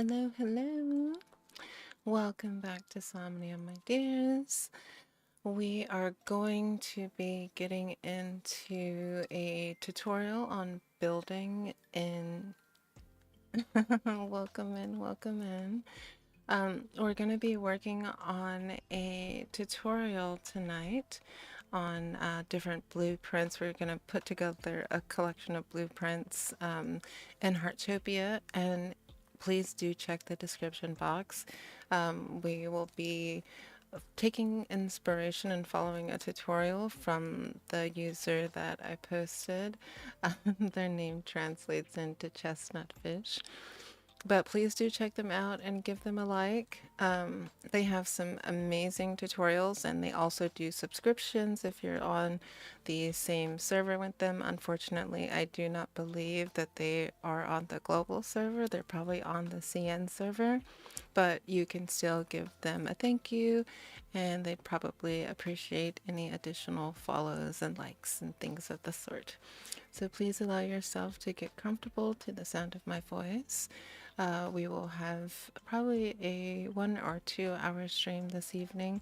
Hello, hello. Welcome back to Somnium, my dears. We are going to be getting into a tutorial on building in. Welcome in, welcome in. We're going to be working on a tutorial tonight on different blueprints. We're going to put together a collection of blueprints in Heartopia, and please do check the description box. We will be taking inspiration and following a tutorial from the user that I posted. Their name translates into chestnut fish. But please do check them out and give them a like. They have some amazing tutorials, and they also do subscriptions if you're on the same server with them. Unfortunately, I do not believe that they are on the global server. They're probably on the CN server, but you can still give them a thank you, and they'd probably appreciate any additional follows and likes and things of the sort. So please allow yourself to get comfortable to the sound of my voice. We will have probably a 1 or 2 hour stream this evening,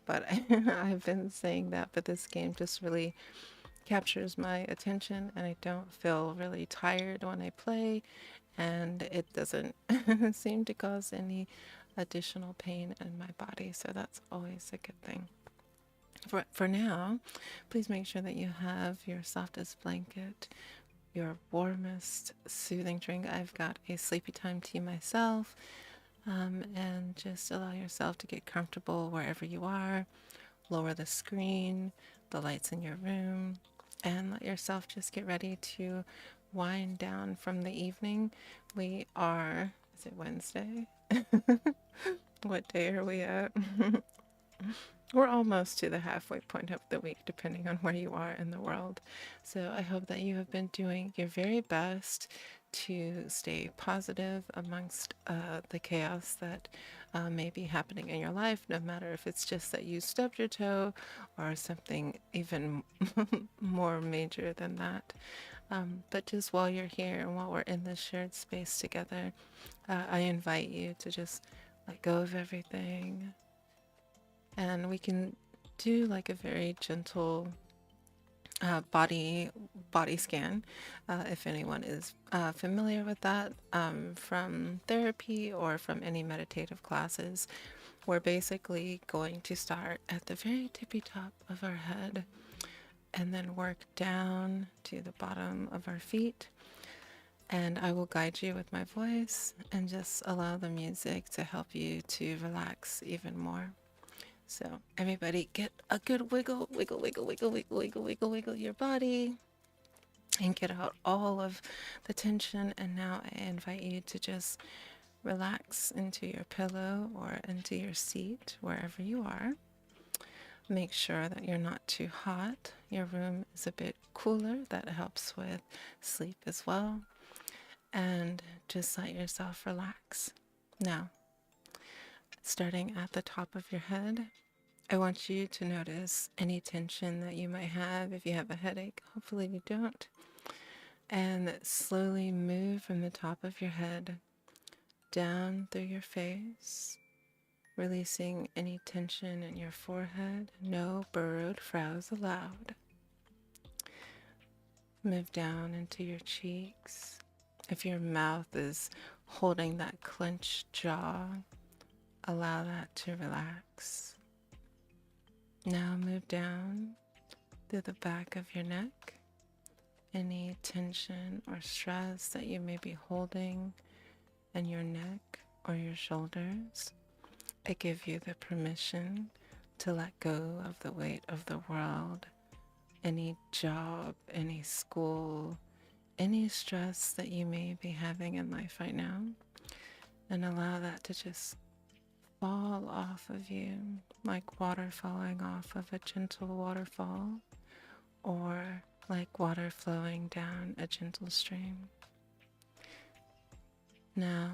but I've been saying that, but this game just really captures my attention, and I don't feel really tired when I play, and it doesn't seem to cause any additional pain in my body, so that's always a good thing. For now, please make sure that you have your softest blanket, your warmest soothing drink. I've got a sleepy time tea myself, and just allow yourself to get comfortable wherever you are. Lower the screen, the lights in your room, and let yourself just get ready to wind down from the evening. We are, is it Wednesday? What day are we at? We're almost to the halfway point of the week, depending on where you are in the world. So I hope that you have been doing your very best to stay positive amongst the chaos that may be happening in your life, no matter if it's just that you stubbed your toe or something even more major than that. But just while you're here and while we're in this shared space together, I invite you to just let go of everything, and we can do like a very gentle body scan, if anyone is familiar with that, from therapy or from any meditative classes. We're basically going to start at the very tippy top of our head and then work down to the bottom of our feet, and I will guide you with my voice and just allow the music to help you to relax even more. So everybody get a good wiggle, wiggle, wiggle, wiggle, wiggle, wiggle, wiggle, wiggle your body and get out all of the tension. And now I invite you to just relax into your pillow or into your seat, wherever you are. Make sure that you're not too hot. Your room is a bit cooler. That helps with sleep as well. And just let yourself relax. Now, starting at the top of your head, I want you to notice any tension that you might have. If you have a headache, hopefully you don't. And slowly move from the top of your head down through your face, releasing any tension in your forehead. No burrowed brows allowed. Move down into your cheeks. If your mouth is holding that clenched jaw, allow that to relax. Now move down through the back of your neck. Any tension or stress that you may be holding in your neck or your shoulders, I give you the permission to let go of the weight of the world, any job, any school, any stress that you may be having in life right now, and allow that to just fall off of you like water falling off of a gentle waterfall, or like water flowing down a gentle stream. Now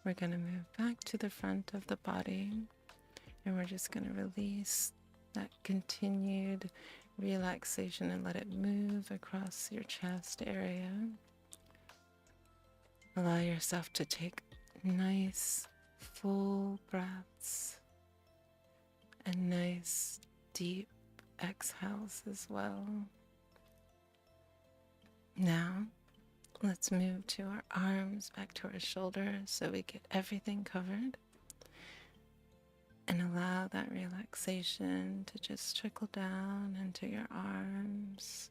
we're going to move back to the front of the body, and we're just going to release that continued relaxation and let it move across your chest area. Allow yourself to take nice full breaths and nice deep exhales as well. Now, let's move to our arms back to our shoulders so we get everything covered. And allow that relaxation to just trickle down into your arms,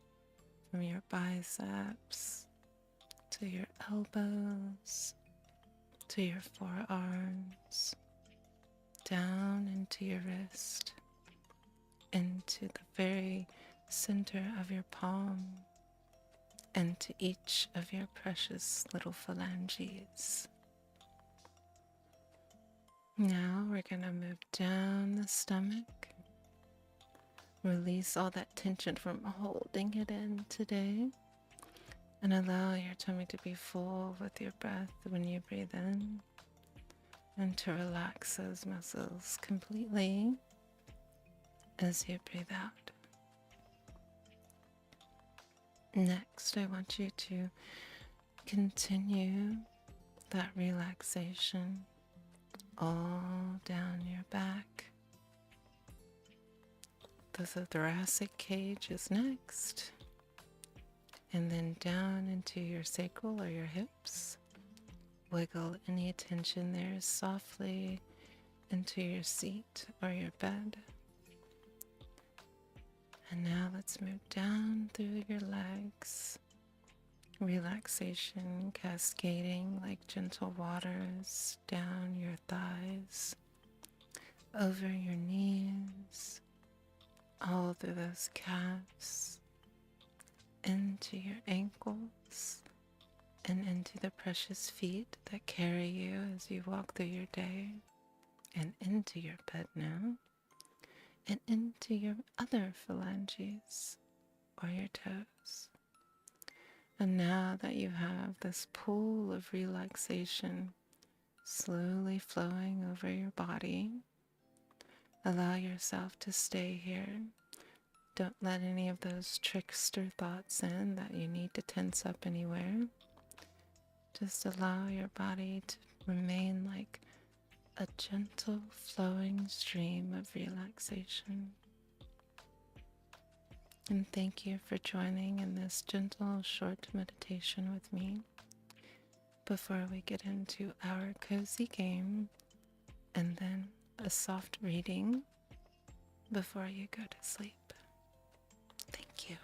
from your biceps to your elbows, to your forearms, down into your wrist, into the very center of your palm, and to each of your precious little phalanges. Now we're going to move down the stomach. Release all that tension from holding it in today. And allow your tummy to be full with your breath when you breathe in. And to relax those muscles completely as you breathe out. Next, I want you to continue that relaxation all down your back. The thoracic cage is next. And then down into your sacral or your hips. Wiggle any tension there softly into your seat or your bed. And now let's move down through your legs. Relaxation cascading like gentle waters down your thighs, over your knees, all through those calves, into your ankles, and into the precious feet that carry you as you walk through your day, and into your bed now, and into your other phalanges or your toes. And now that you have this pool of relaxation slowly flowing over your body, allow yourself to stay here. Don't let any of those trickster thoughts in that you need to tense up anywhere. Just allow your body to remain like a gentle flowing stream of relaxation. And thank you for joining in this gentle short meditation with me before we get into our cozy game and then a soft reading before you go to sleep. Thank you.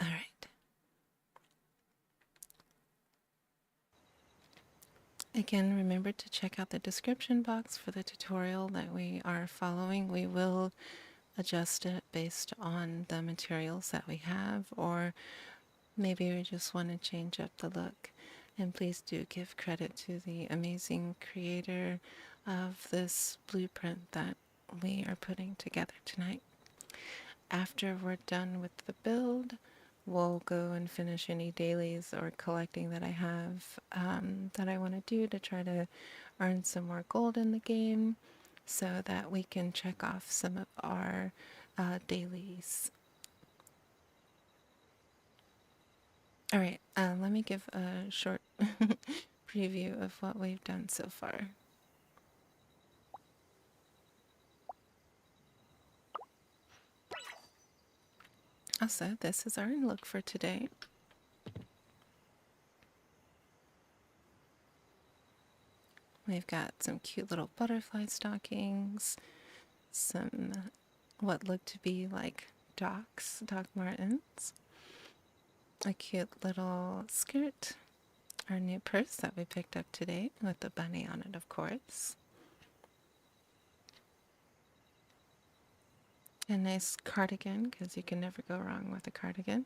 All right. Again, remember to check out the description box for the tutorial that we are following. We will adjust it based on the materials that we have, or maybe we just want to change up the look. And please do give credit to the amazing creator of this blueprint that we are putting together tonight. After we're done with the build, we'll go and finish any dailies or collecting that I have that I want to do to try to earn some more gold in the game so that we can check off some of our dailies. All right, let me give a short preview of what we've done so far. Also, this is our look for today. We've got some cute little butterfly stockings, some what look to be like Doc Martens, a cute little skirt, our new purse that we picked up today with the bunny on it, of course. A nice cardigan, because you can never go wrong with a cardigan.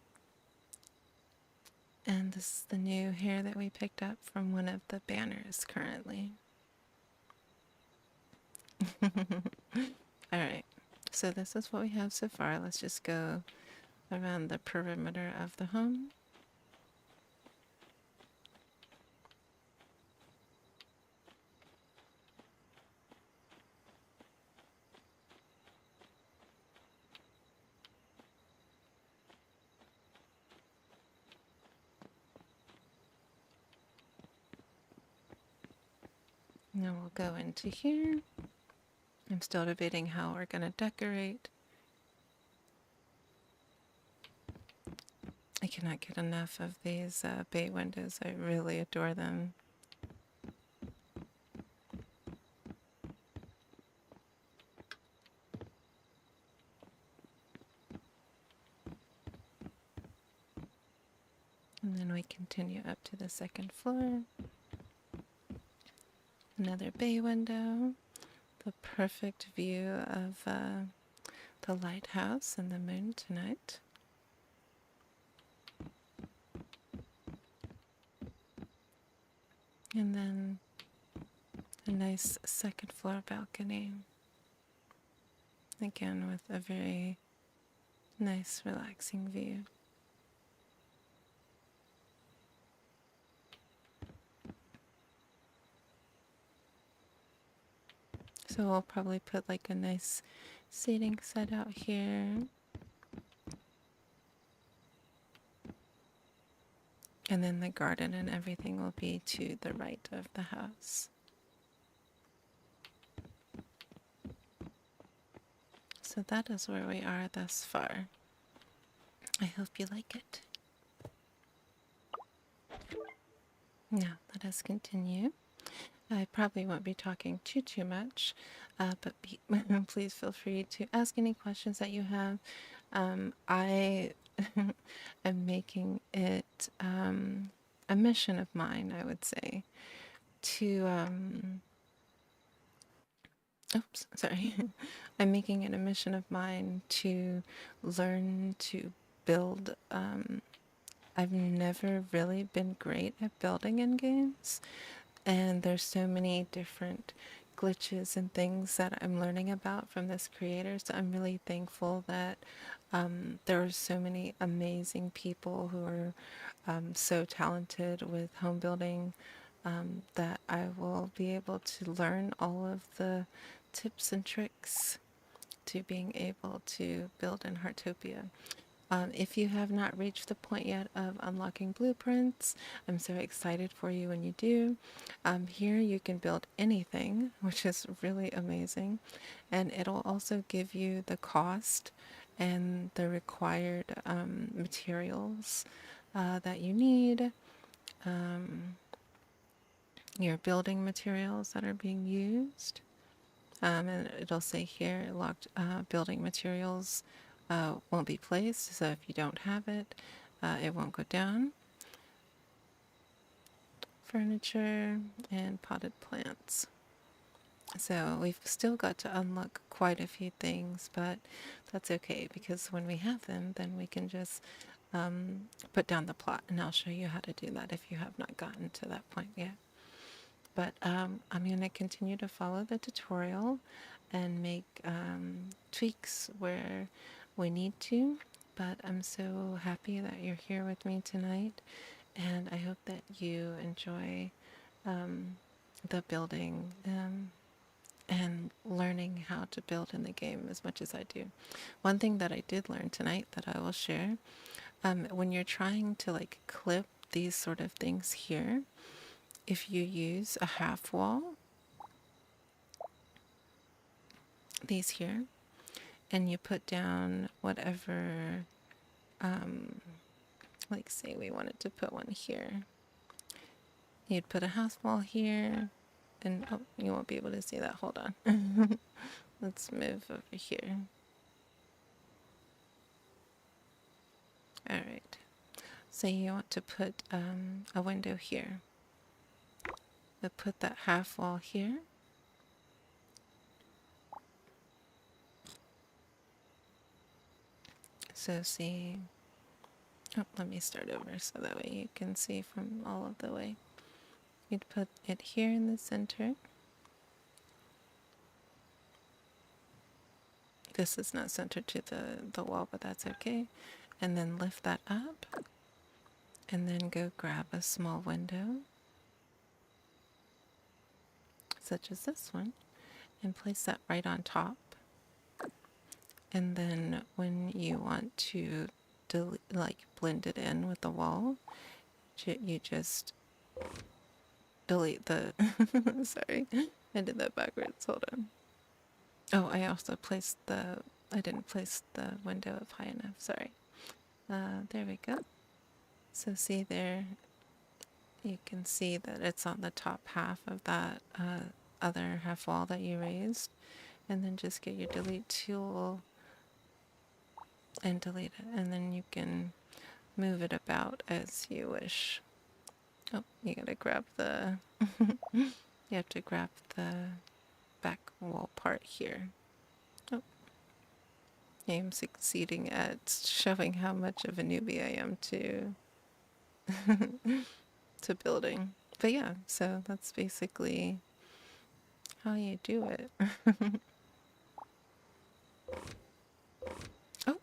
And this is the new hair that we picked up from one of the banners currently. Alright, so this is what we have so far. Let's just go around the perimeter of the home. And then we'll go into here. I'm still debating how we're going to decorate. I cannot get enough of these bay windows. I really adore them. And then we continue up to the second floor. Another bay window. The perfect view of the lighthouse and the moon tonight. And then a nice second floor balcony. Again, with a very nice, relaxing view. So we'll probably put like a nice seating set out here. And then the garden and everything will be to the right of the house. So that is where we are thus far. I hope you like it. Now, let us continue. I probably won't be talking too much, but please feel free to ask any questions that you have. I am making it a mission of mine, I would say, to oops, sorry. I'm making it a mission of mine to learn to build. I've never really been great at building in games, and there's so many different glitches and things that I'm learning about from this creator. So I'm really thankful that there are so many amazing people who are so talented with home building, that I will be able to learn all of the tips and tricks to being able to build in Heartopia. If you have not reached the point yet of unlocking blueprints, I'm so excited for you when you do. Here you can build anything, which is really amazing, and it'll also give you the cost and the required materials that you need, your building materials that are being used. And it'll say here, locked building materials won't be placed, so if you don't have it, it won't go down. Furniture and potted plants. So we've still got to unlock quite a few things, but that's okay, because when we have them, then we can just put down the plot, and I'll show you how to do that if you have not gotten to that point yet. But I'm going to continue to follow the tutorial and make tweaks where we need to. But I'm so happy that you're here with me tonight, and I hope that you enjoy the building and learning how to build in the game as much as I do. One thing that I did learn tonight that I will share, when you're trying to like clip these sort of things here, if you use a half wall, these here, and you put down whatever, like say we wanted to put one here, you'd put a half wall here, And oh, you won't be able to see that. Hold on. Let's move over here. All right. So you want to put a window here. We'll put that half wall here. So see, oh, let me start over so that way you can see from all of the way. You'd put it here in the center. This is not centered to the wall, but that's okay. And then lift that up and then go grab a small window, such as this one, and place that right on top. And then when you want to blend it in with the wall, you just delete the sorry, I did that backwards. Hold on. Oh, I also placed I didn't place the window up high enough. Sorry. There we go. So see there, you can see that it's on the top half of that other half wall that you raised. And then just get your delete tool and delete it. And then you can move it about as you wish. Oh, you gotta grab the, you have to grab the back wall part here. Oh, I'm succeeding at showing how much of a newbie I am to to building. But yeah, so that's basically how you do it. Oh,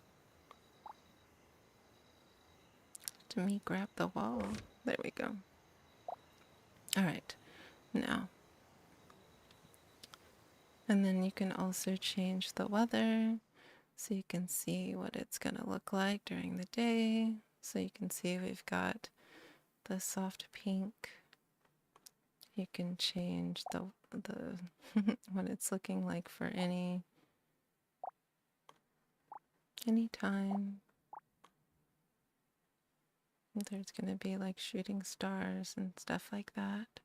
to me grab the wall. There we go. All right, now. And then you can also change the weather so you can see what it's going to look like during the day. So you can see we've got the soft pink. You can change the what it's looking like for any time. There's going to be like shooting stars and stuff like that.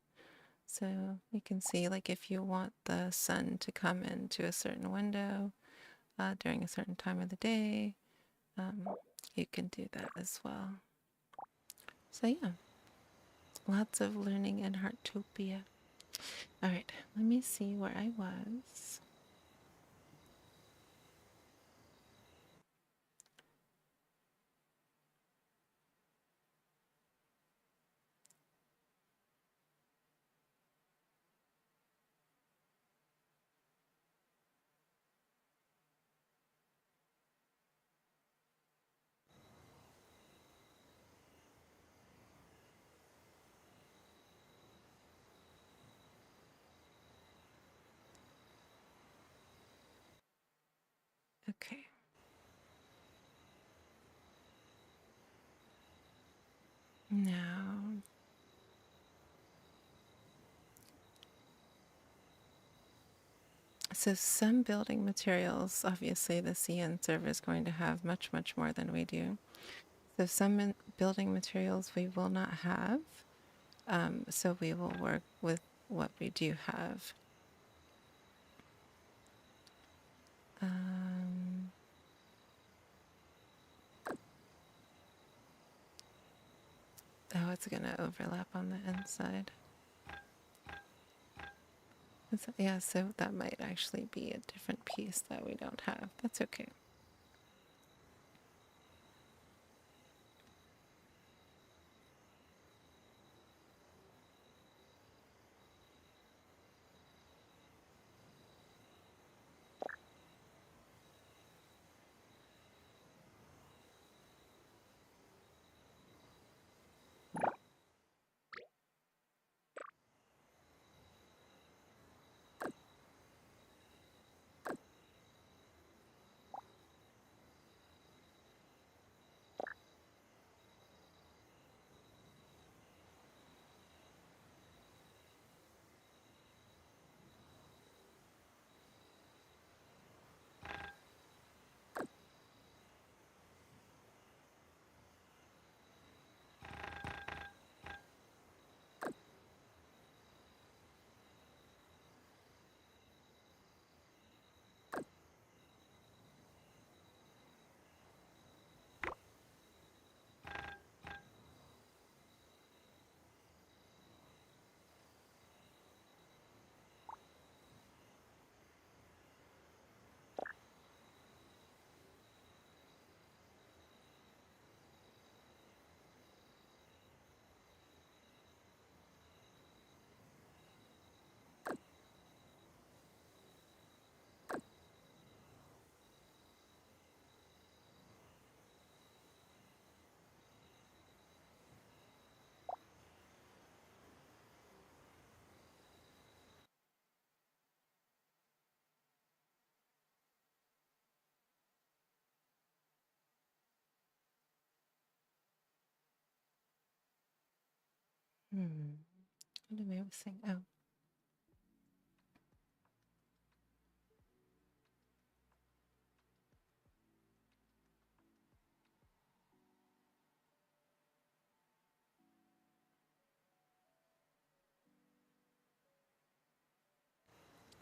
So you can see, like, if you want the sun to come into a certain window during a certain time of the day, you can do that as well. So yeah, lots of learning in Heartopia. All right, let me see where I was. Okay. Now, so some building materials, obviously the CN server is going to have much, much more than we do. So some building materials we will not have. So we will work with what we do have. Oh, it's going to overlap on the inside. Yeah, so that might actually be a different piece that we don't have. That's okay. What am I missing? Oh.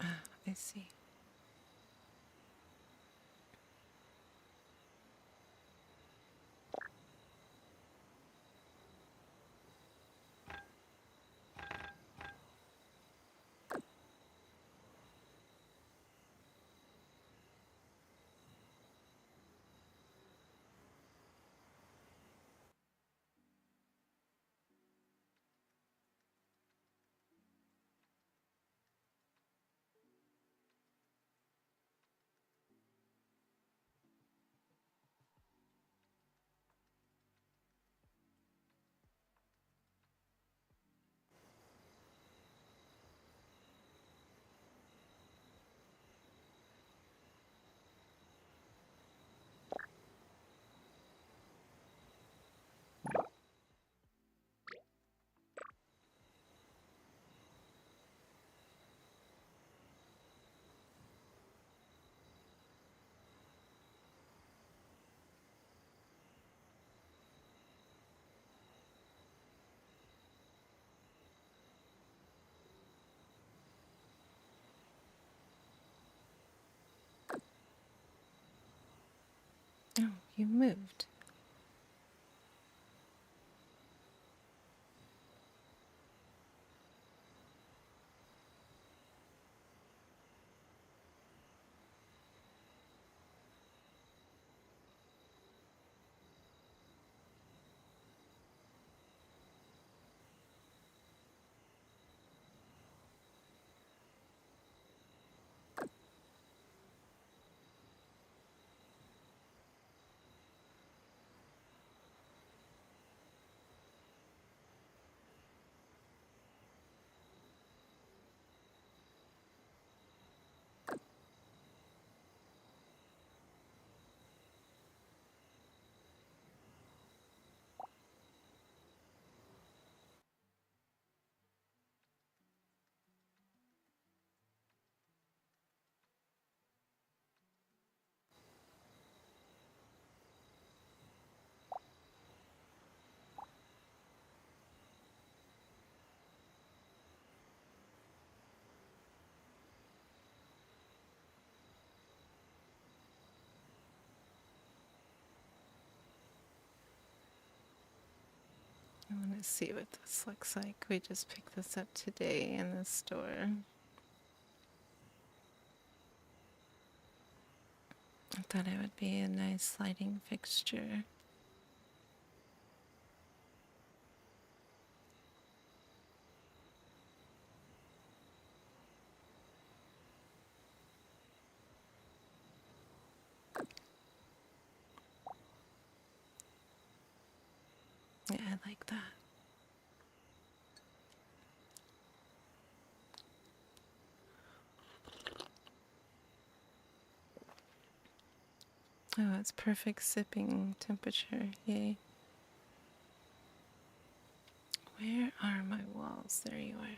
Ah, I see. Oh, you moved. I want to see what this looks like. We just picked this up today in the store. I thought it would be a nice lighting fixture. Yeah, I like that. Oh, it's perfect sipping temperature. Yay. Where are my walls? There you are.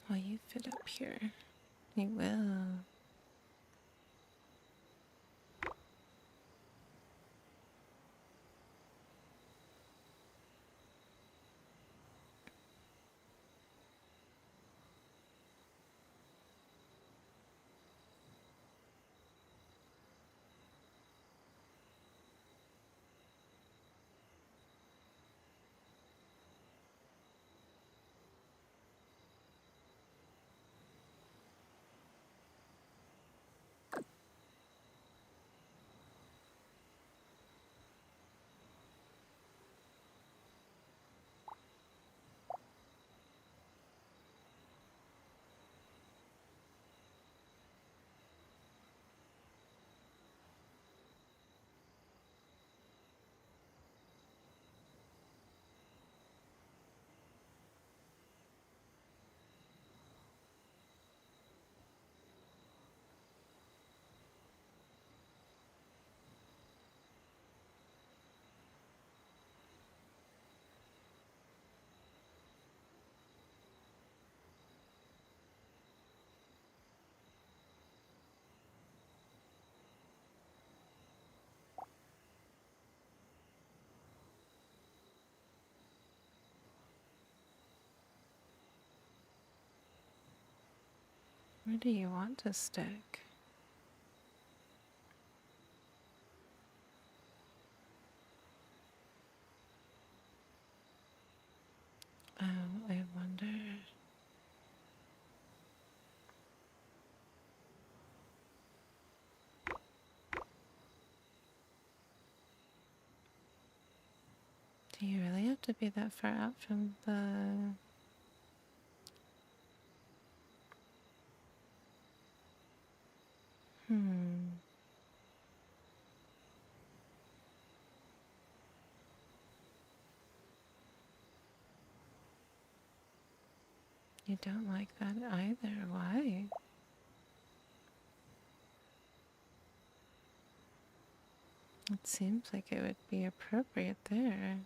Will you fit up here? You will. Where do you want to stick? I wonder. Do you really have to be that far out from the... You don't like that either. Why? It seems like it would be appropriate there.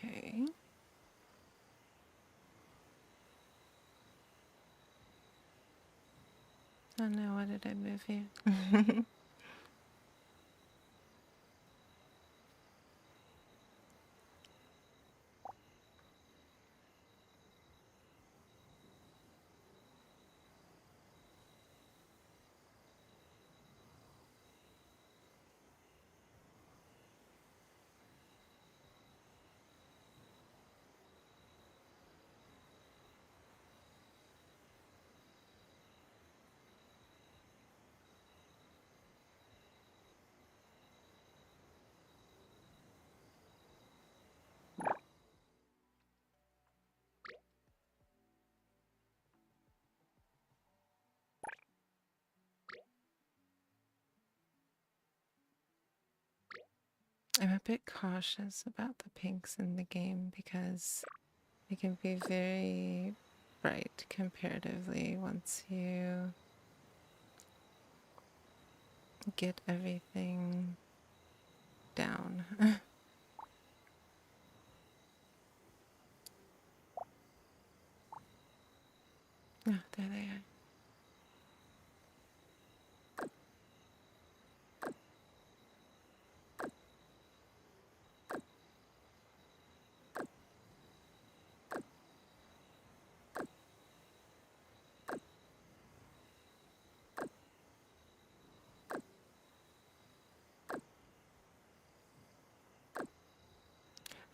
Okay. Oh no, why did I move you? I'm a bit cautious about the pinks in the game because they can be very bright comparatively once you get everything down. Oh, there they are.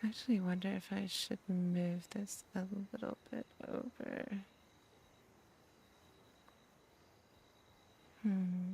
I actually wonder if I should move this a little bit over. Hmm.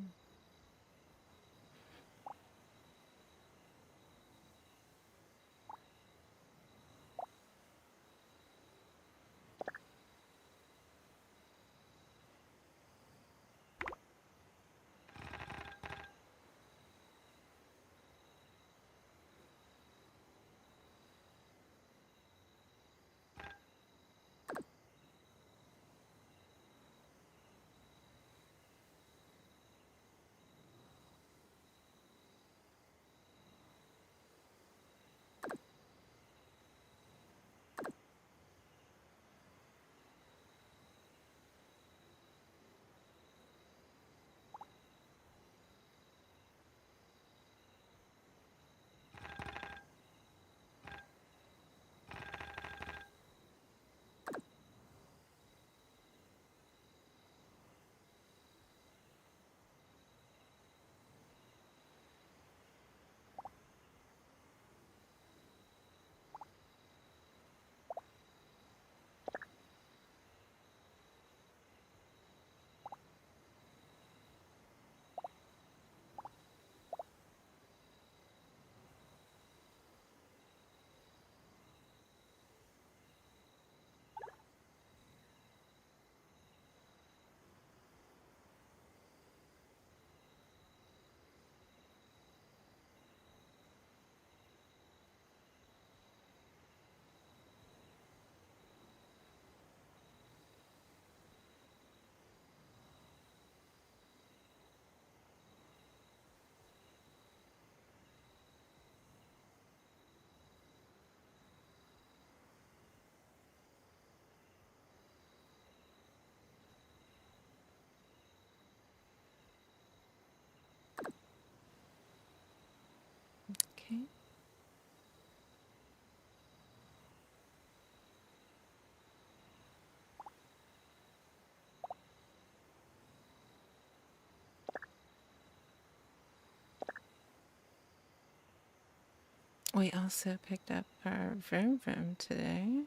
We also picked up our vroom vroom today.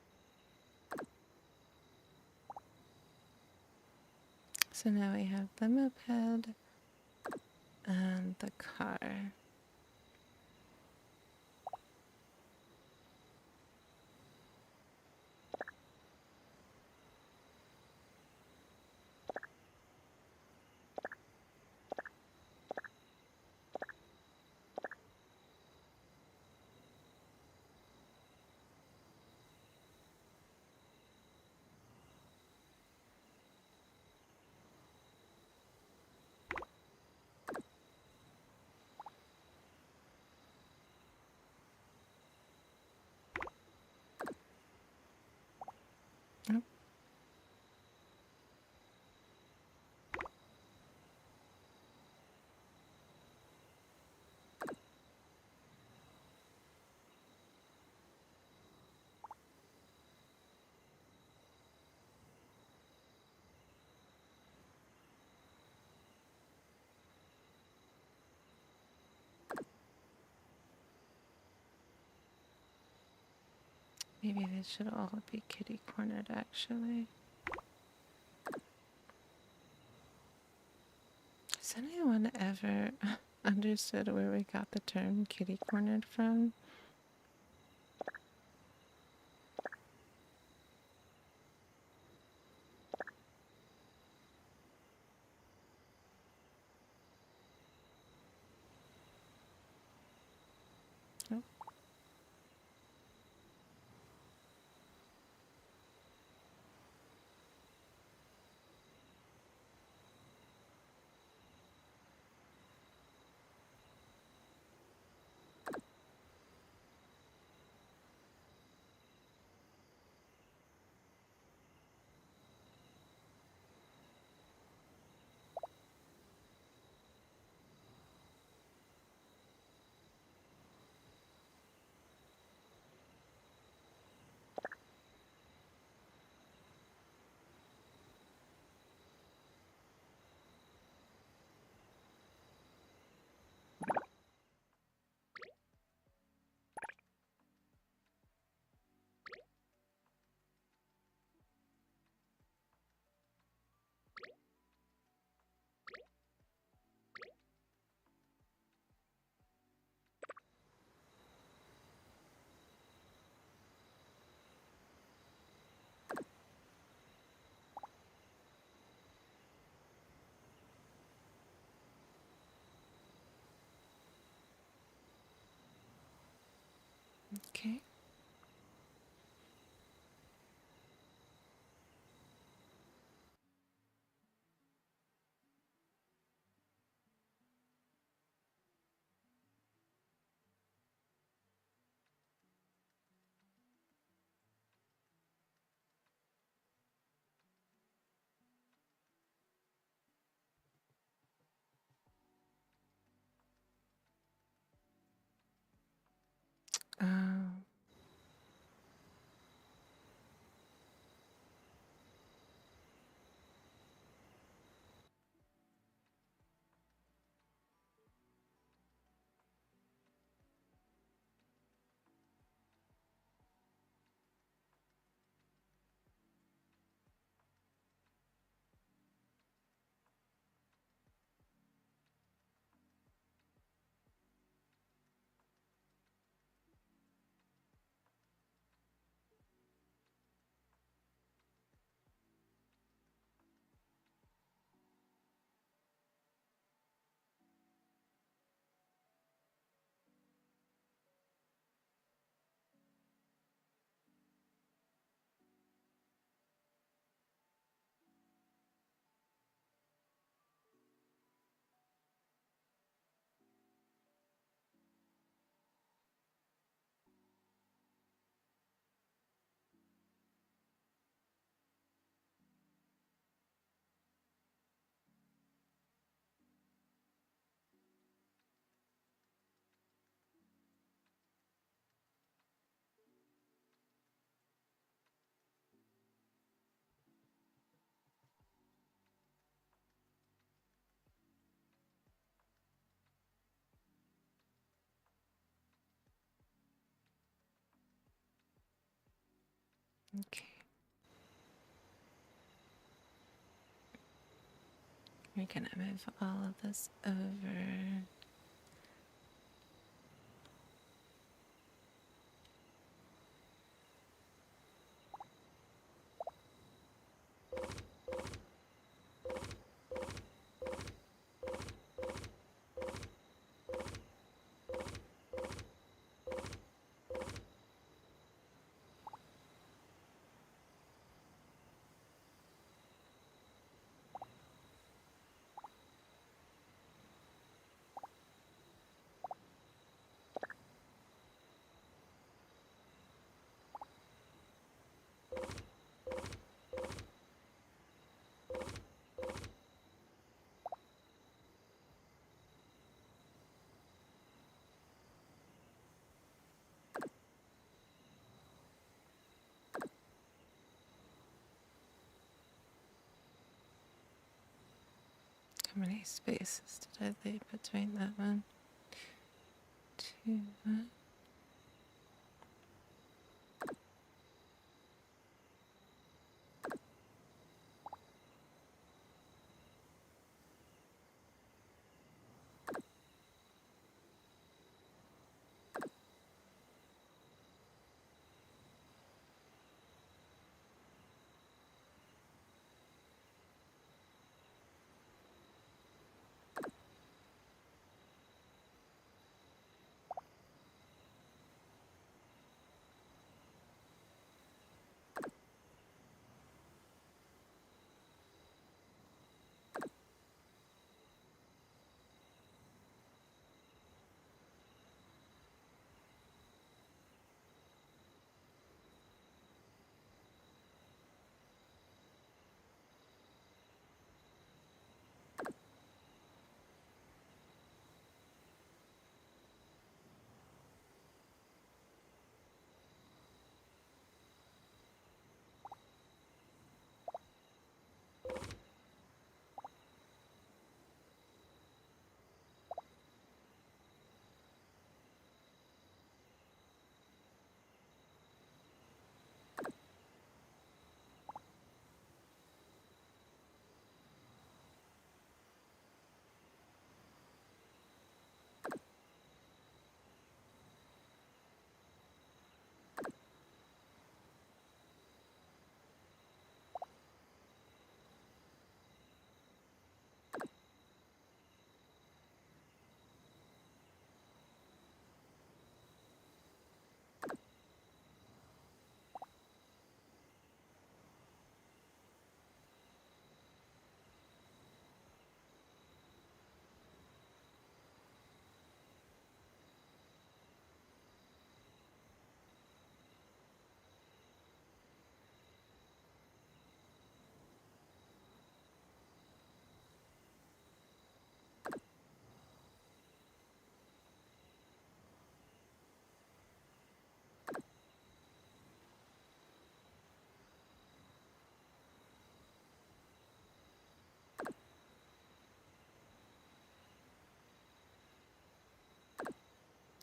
So now we have the moped and the car. Oh, maybe they should all be kitty cornered actually. Has anyone ever understood where we got the term kitty cornered from? Oh, okay. Um, Okay. We're gonna move all of this over. How many spaces did I leave between that one? Two.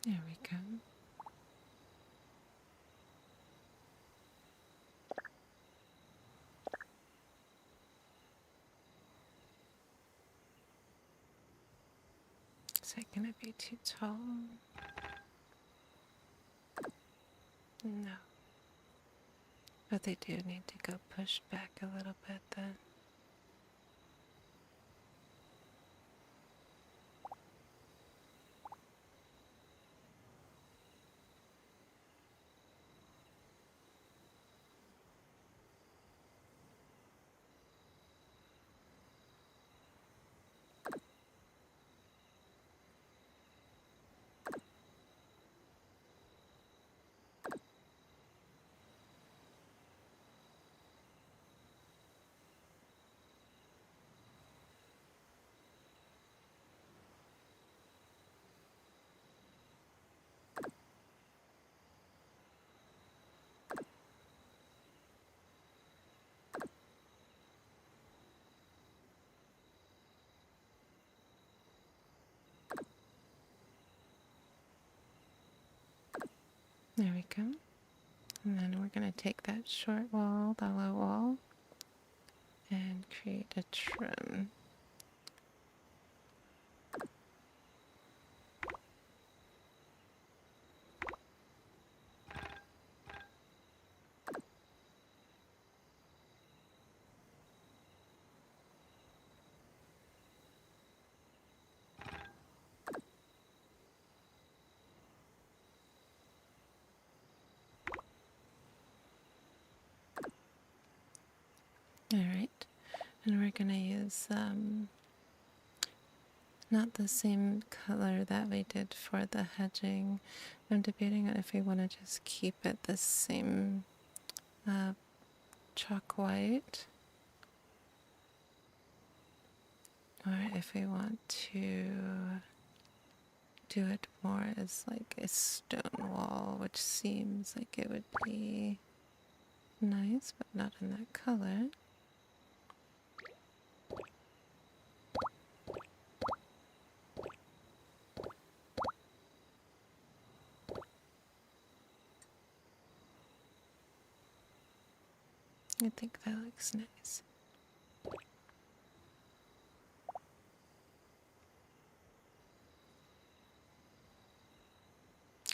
There we go. Is that gonna be too tall? No. But they do need to go pushed back a little bit then. There we go. And then we're going to take that short wall, the low wall, and create a trim. Alright, and we're going to use not the same color that we did for the hedging. I'm debating on if we want to just keep it the same chalk white, or if we want to do it more as like a stone wall, which seems like it would be nice, but not in that color. I think that looks nice.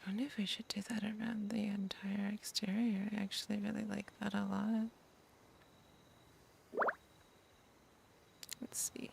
I wonder if we should do that around the entire exterior. I actually really like that a lot. Let's see.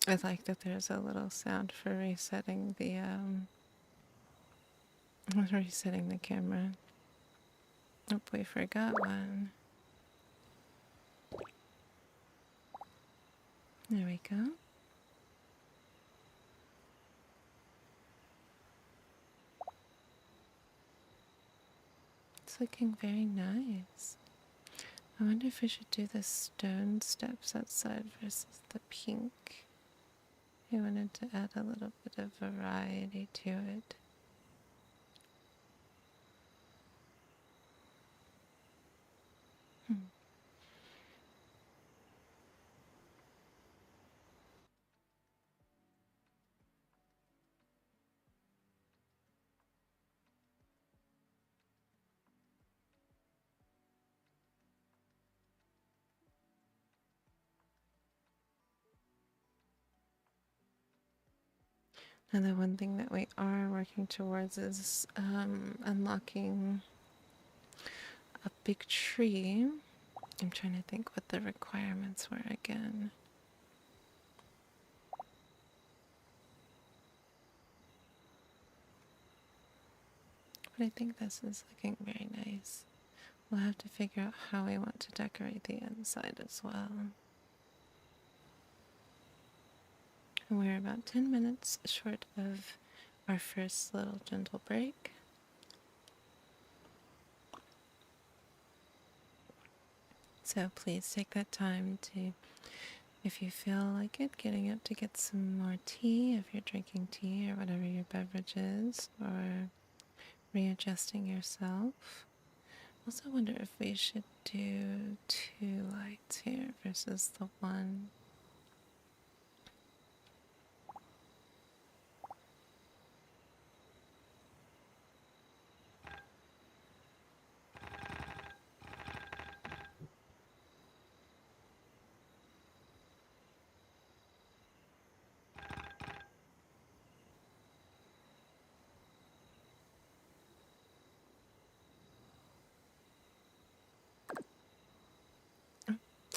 I like that there's a little sound for resetting the camera. Oh, we forgot one. There we go. It's looking very nice. I wonder if we should do the stone steps outside versus the pink. I wanted to add a little bit of variety to it. And the one thing that we are working towards is unlocking a big tree. I'm trying to think what the requirements were again. But I think this is looking very nice. We'll have to figure out how we want to decorate the inside as well. And we're about 10 minutes short of our first little gentle break. So please take that time to, if you feel like it, getting up to get some more tea, if you're drinking tea or whatever your beverage is, or readjusting yourself. Also wonder if we should do 2 lights here versus the 1.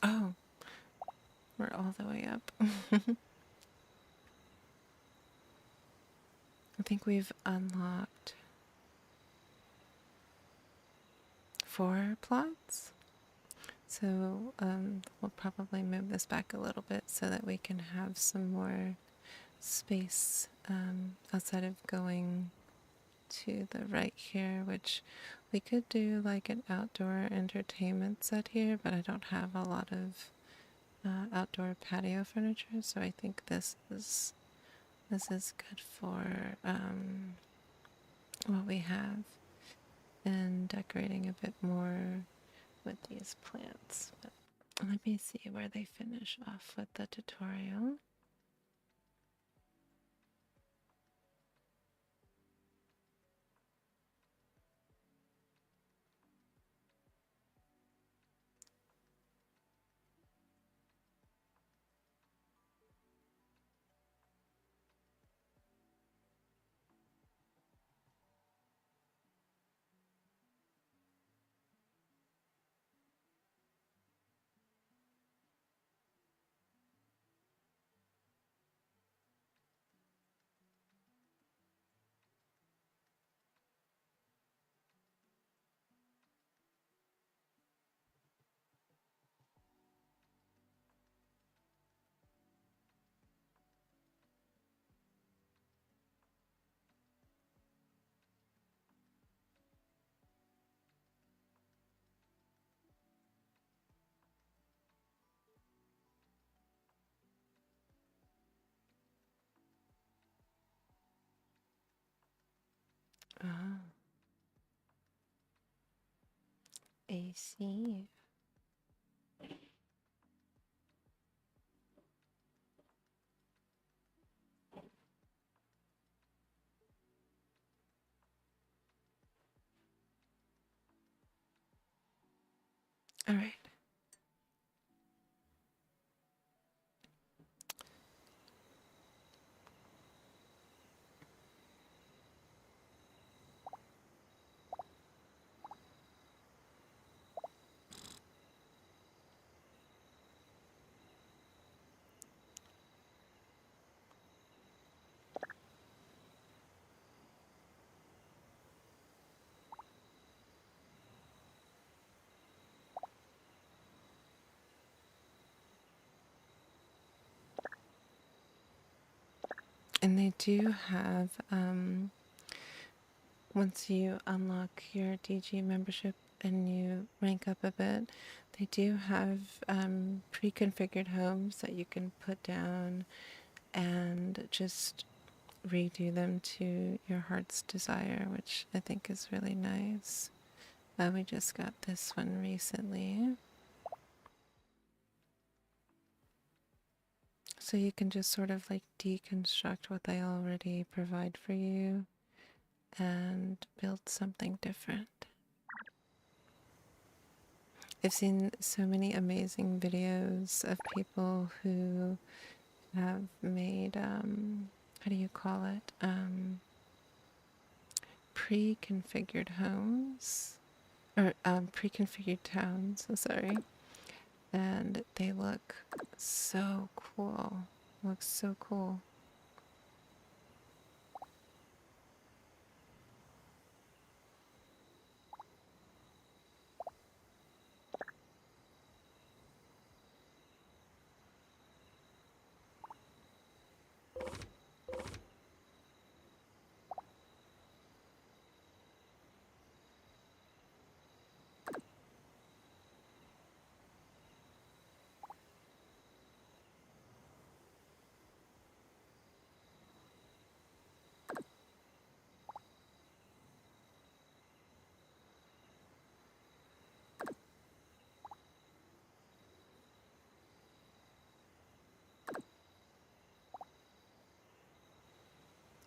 Oh, we're all the way up. I think we've unlocked 4 plots. So we'll probably move this back a little bit so that we can have some more space outside of going to the right here, which we could do like an outdoor entertainment set here, but I don't have a lot of outdoor patio furniture, so I think this is good for what we have, and decorating a bit more with these plants. But let me see where they finish off with the tutorial. Oh, AC. All right. And they do have, once you unlock your DG membership and you rank up a bit, they do have pre-configured homes that you can put down and just redo them to your heart's desire, which I think is really nice. We just got this one recently. So you can just sort of like deconstruct what they already provide for you and build something different. I've seen so many amazing videos of people who have made, how do you call it? Pre-configured homes or pre-configured towns. So sorry, and they look so cool. Looks so cool.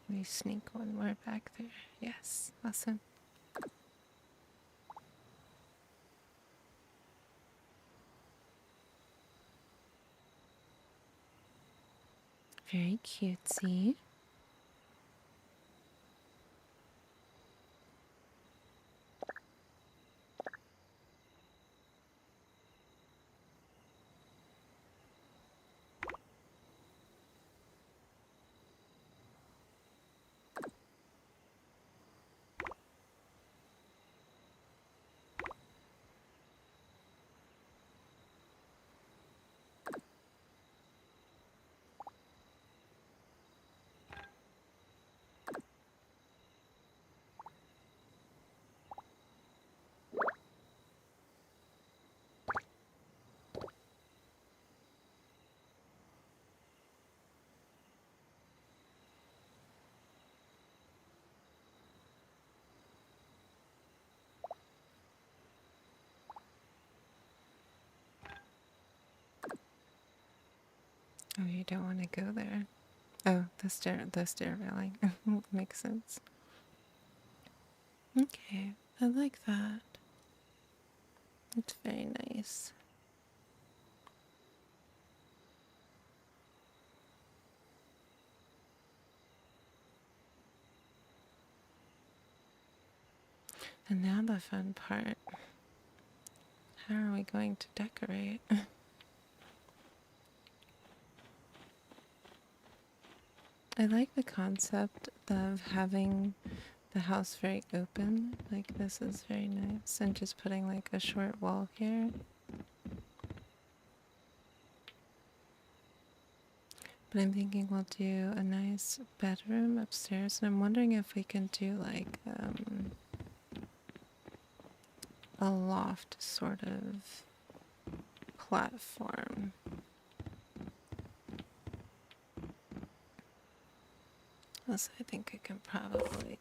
Let me sneak one more back there. Yes, awesome. Very cutesy. don't want to go there. Oh, the stair railing. Makes sense. Okay, I like that. It's very nice. And now the fun part. How are we going to decorate? I like the concept of having the house very open. Like this is very nice. And just putting like a short wall here. But I'm thinking we'll do a nice bedroom upstairs. And I'm wondering if we can do like a loft sort of platform. Also, I think I can probably...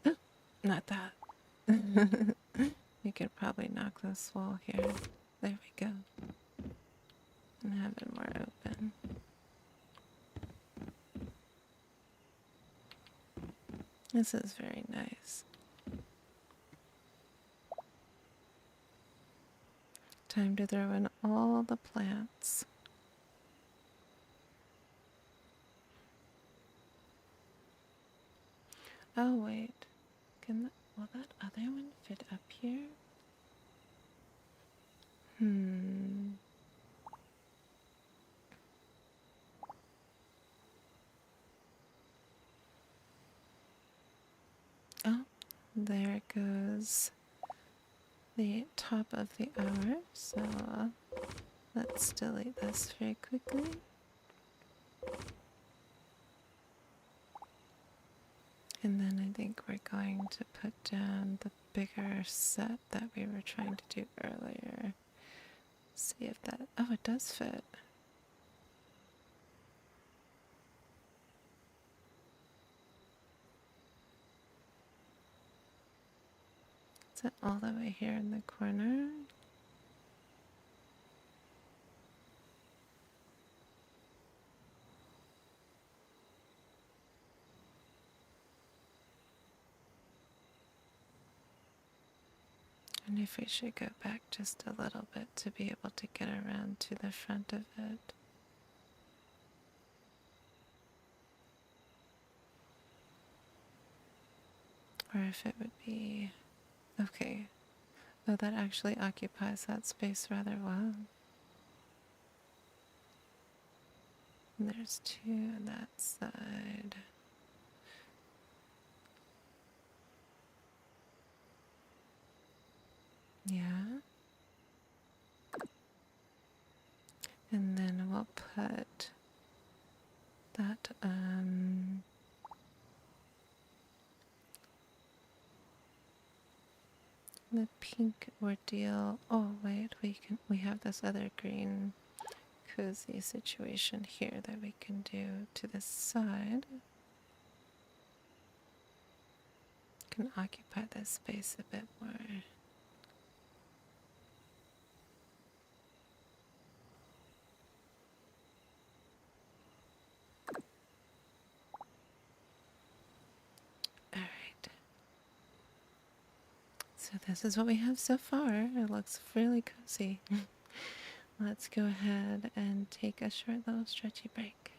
Not that. We could probably knock this wall here. There we go. And have it more open. This is very nice. Time to throw in all the plants. Oh, wait. Will that other one fit up here? Oh, there goes the top of the hour. So let's delete this very quickly. And then I think we're going to put down the bigger set that we were trying to do earlier. See if that... Oh, it does fit. Is it all the way here in the corner? And if we should go back just a little bit to be able to get around to the front of it. Or if it would be... Okay. Oh, that actually occupies that space rather well. And there's two on that side. Yeah. And then we'll put that, the pink ordeal. Oh, wait, we have this other green cozy situation here that we can do to the side. Can occupy this space a bit more. Alright. So this is what we have so far. It looks really cozy. Let's go ahead and take a short little stretchy break.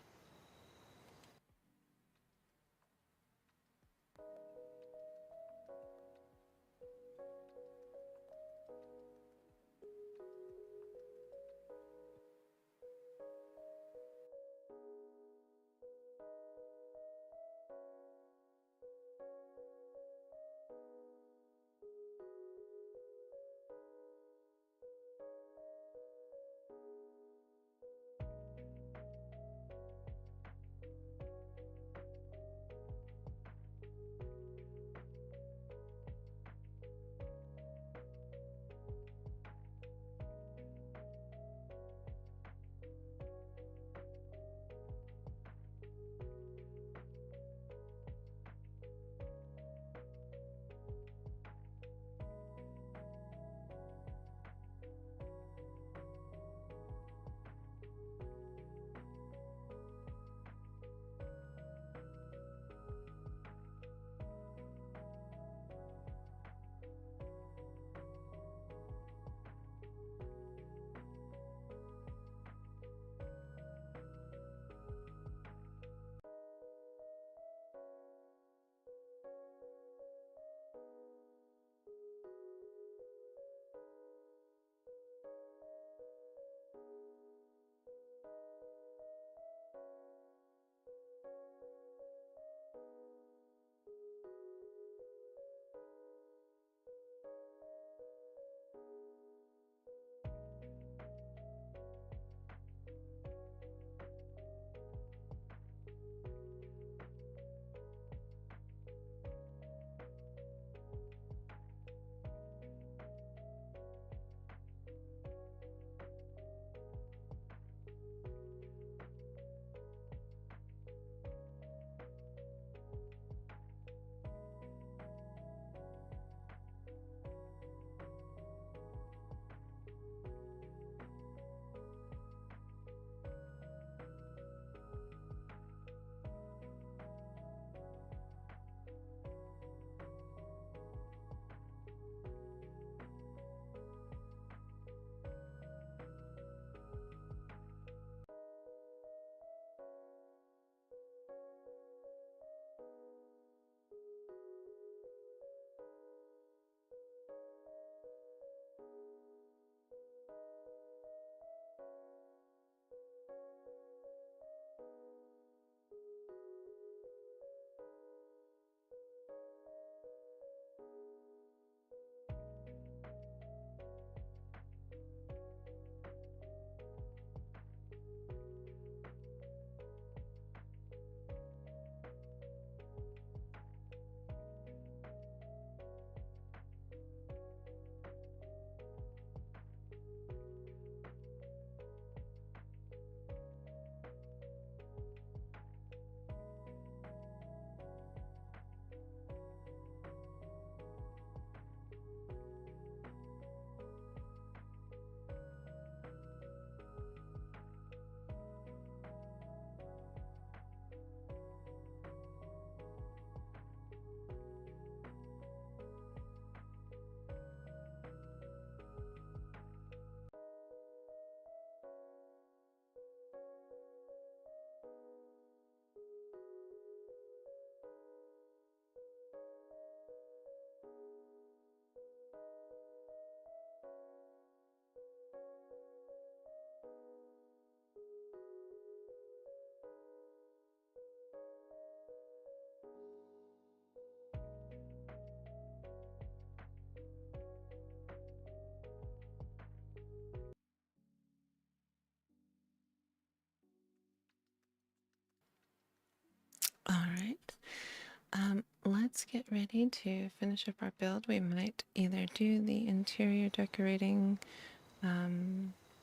Let's get ready to finish up our build. We might either do the interior decorating,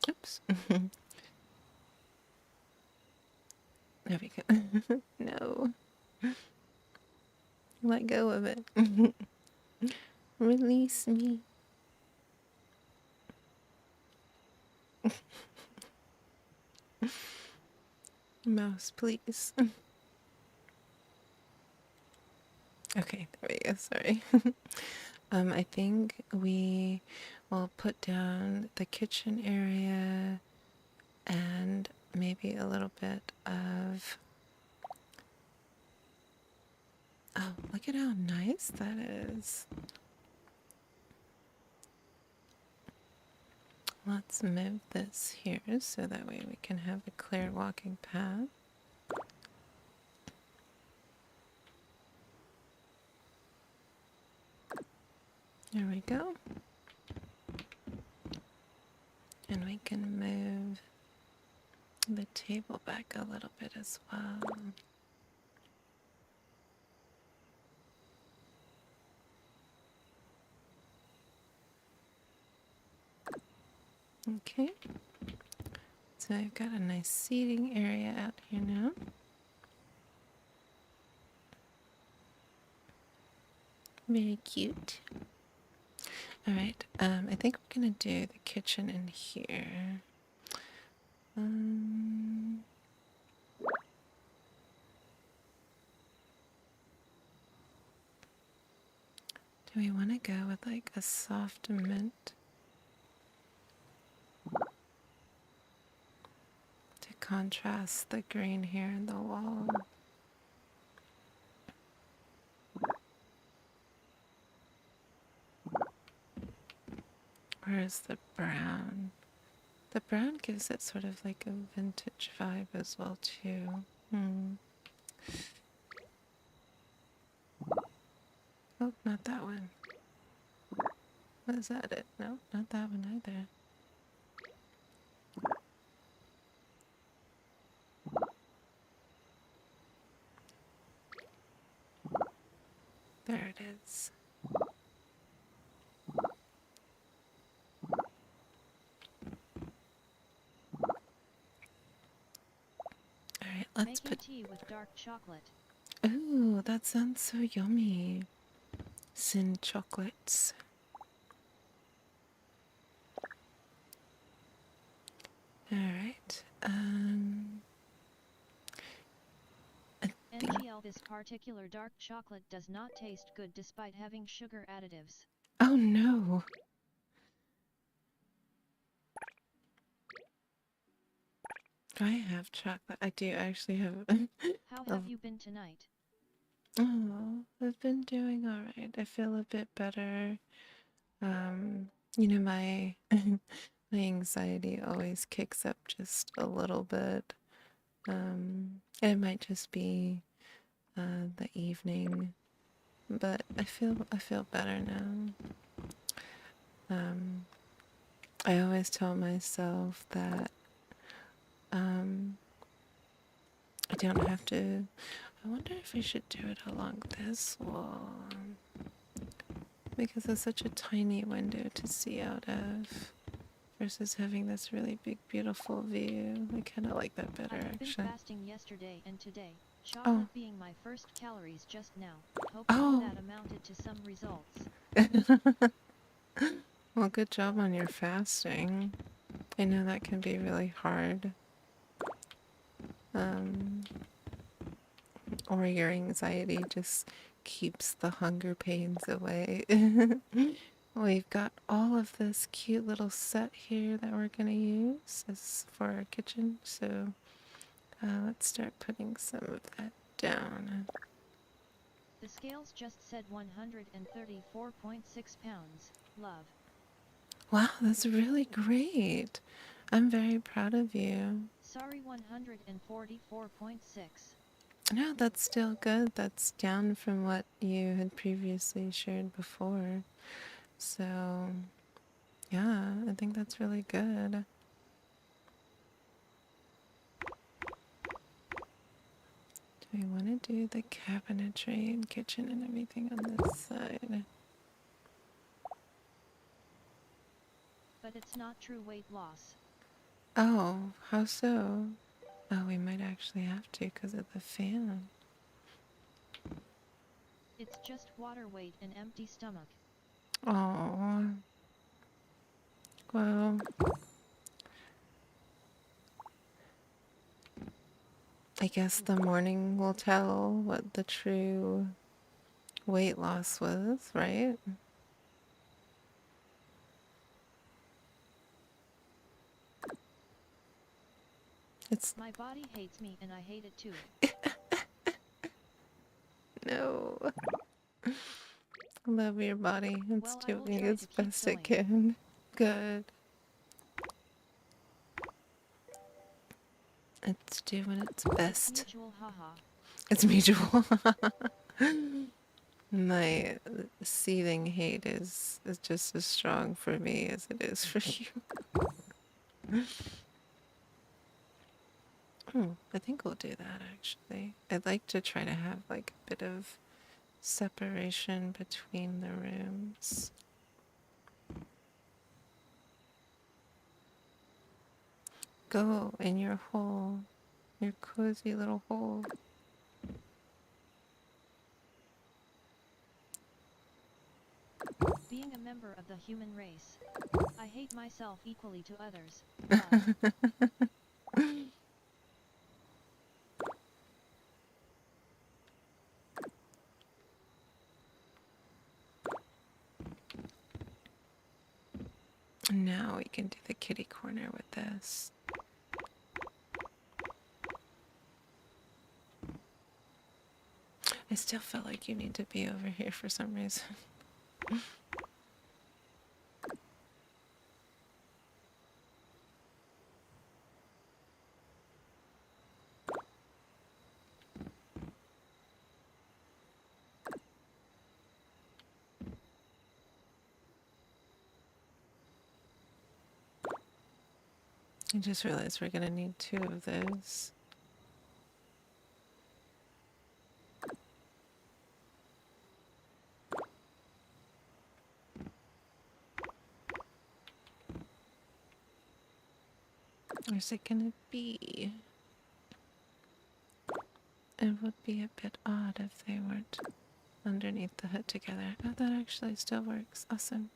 oops, there we go. No, let go of it. Release me. Mouse, please. Okay, there we go, sorry. I think we will put down the kitchen area and maybe a little bit of... Oh, look at how nice that is. Let's move this here so that way we can have a clear walking path. There we go. And we can move the table back a little bit as well. Okay. So I've got a nice seating area out here now. Very cute. Alright, I think we're gonna do the kitchen in here. Do we want to go with like a soft mint to contrast the green here in the wall? Or is the brown? The brown gives it sort of like a vintage vibe as well too. Oh, not that one. Was that it? No, not that one either. There it is. Alright, let's put tea with dark chocolate. Ooh, that sounds so yummy. Sin chocolates. Alright, NGL, this particular dark chocolate does not taste good despite having sugar additives. Oh no. I have chocolate. I do actually have. How have you been tonight? Oh, I've been doing all right. I feel a bit better. You know, my my anxiety always kicks up just a little bit. It might just be the evening, but I feel better now. I always tell myself that I don't have to. I wonder if I should do it along this wall because it's such a tiny window to see out of versus having this really big, beautiful view. I kind of like that better, I've been actually. fasting yesterday and today. Chocolate being my first calories just now. Hoping that amounted to some results. Well, good job on your fasting. I know that can be really hard. Or your anxiety just keeps the hunger pains away. We've got all of this cute little set here that we're going to use as for our kitchen. So let's start putting some of that down. The scales just said 134.6 pounds. Love. Wow, that's really great. I'm very proud of you. Sorry, 144.6. No, that's still good. That's down from what you had previously shared before. So, yeah, I think that's really good. We want to do the cabinetry and kitchen and everything on this side. But it's not true weight loss. Oh, how so? Oh, we might actually have to because of the fan. It's just water weight and empty stomach. Oh, well, I guess the morning will tell what the true weight loss was, right? It's My body hates me and I hate it too. no. Love your body. It's Well, I will doing try its to keep best it going. can. Good. It's doing its It's best. mutual, haha. It's mutual. My seething hate is just as strong for me as it is for you. Oh, I think we'll do that actually. I'd like to try to have like a bit of separation between the rooms. Go in your hole, your cozy little hole. Being a member of the human race. I hate myself equally to others, but Now we can do the kitty corner with this. I still feel like you need to be over here for some reason. I just realized we're gonna need two of those. Where's it gonna be? It would be a bit odd if they weren't underneath the hood together. Oh, that actually still works. Awesome.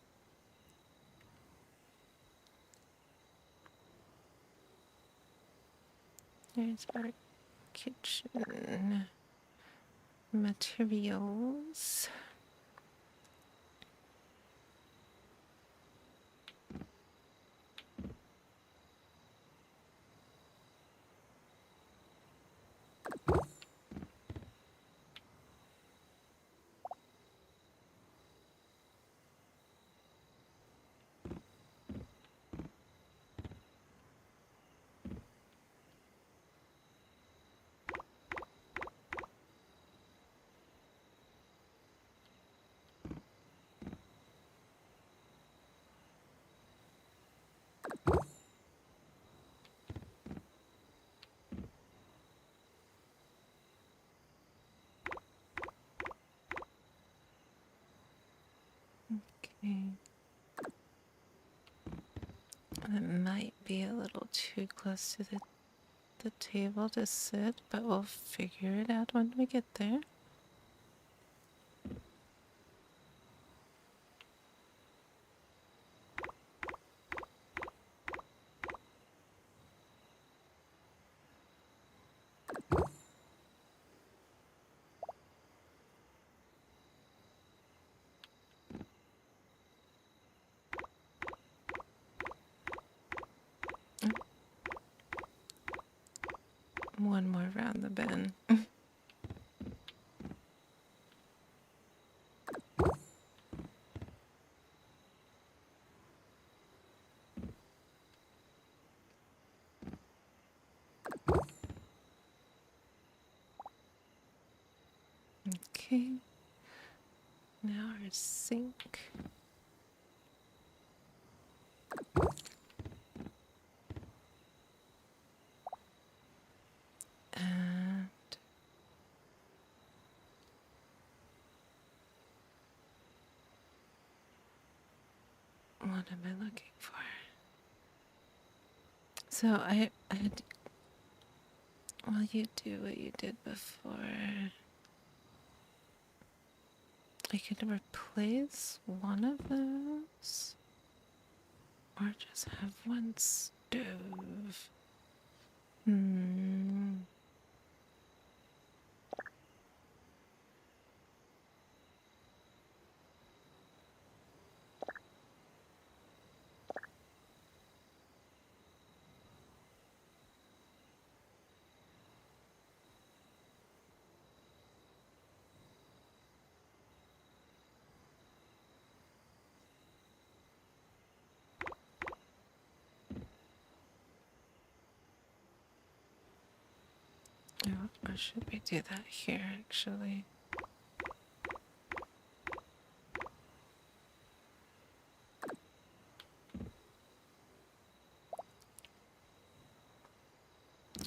There's our kitchen materials. Okay. It might be a little too close to the table to sit, but we'll figure it out when we get there. One more round the bend. Okay. Now our sink. And What am I looking for? So well, you do what you did before. I could replace one of those, or just have one stove. Hmm. Oh, or should we do that here, actually?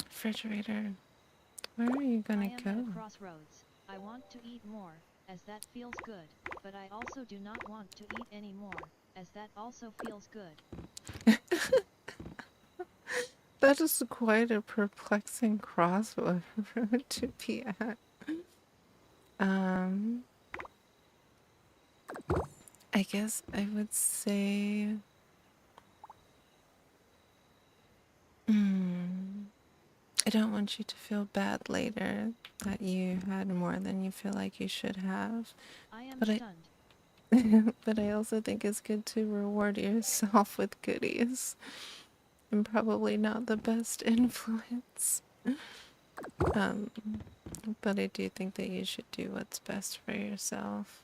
Refrigerator. Where are you I gonna am at go? a crossroads. I want to eat more, as that feels good, but I also do not want to eat any more, as that also feels good. That is quite a perplexing crossroad to be at. Um, I guess I would say, hmm, I don't want you to feel bad later that you had more than you feel like you should have. I am But I, stunned. but I also think it's good to reward yourself with goodies. I'm probably not the best influence. Um, but I do think that you should do what's best for yourself.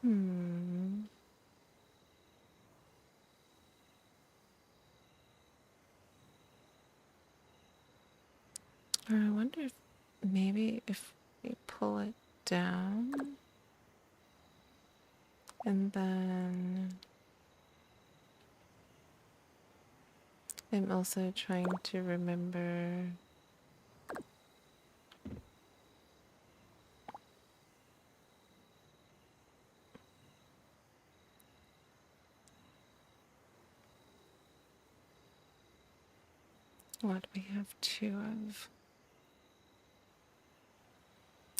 Hmm. Or I wonder if maybe if we pull it down and then I'm also trying to remember. What we have two of.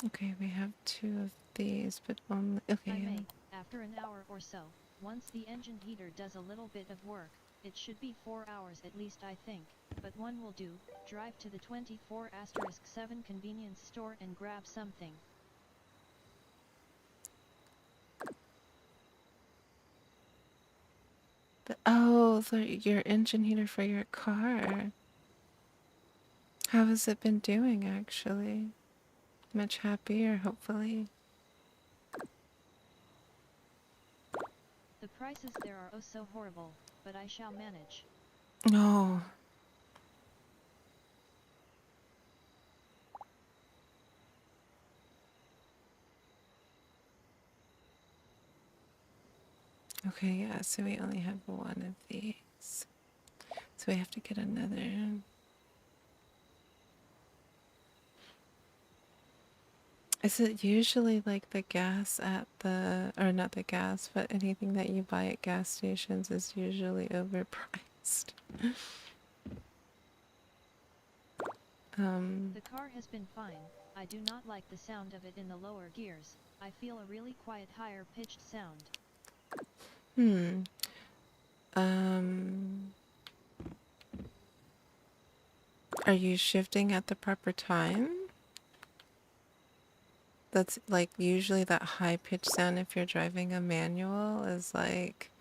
Okay, we have two of these, but only. I Okay, may, after an hour or so, once the engine heater does a little bit of work. It should be 4 hours at least, I think, but one will do. Drive to the 24*7 convenience store and grab something. oh, your engine heater for your car. How has it been doing, actually? Much happier, hopefully. The prices there are oh so horrible, but I shall manage. Oh, okay, yeah, so we only have one of these. So we have to get another. Is it usually like the gas at the, or not the gas, but anything that you buy at gas stations is usually overpriced? Um, The car has been fine. I do not like the sound of it in the lower gears. I feel a really quiet higher pitched sound. hmm. Um, are you shifting at the proper time? That's like usually that high pitched sound if you're driving a manual is like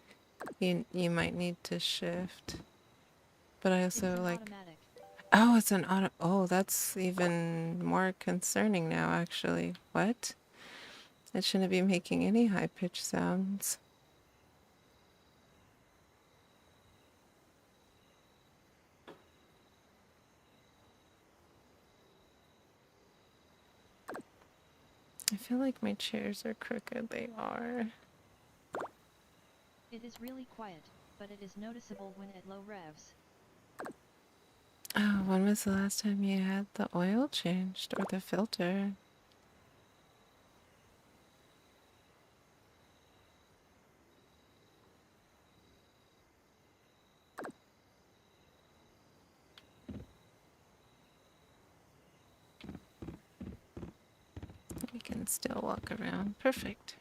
you might need to shift. But I It is also an like, automatic. oh, it's an auto. Oh, that's even more concerning now, actually. What? It shouldn't be making any high pitched sounds. I feel like my chairs are crooked. They are. It is really quiet, but it is noticeable when at low revs. Oh, when was the last time you had the oil changed or the filter? We can still walk around. Perfect.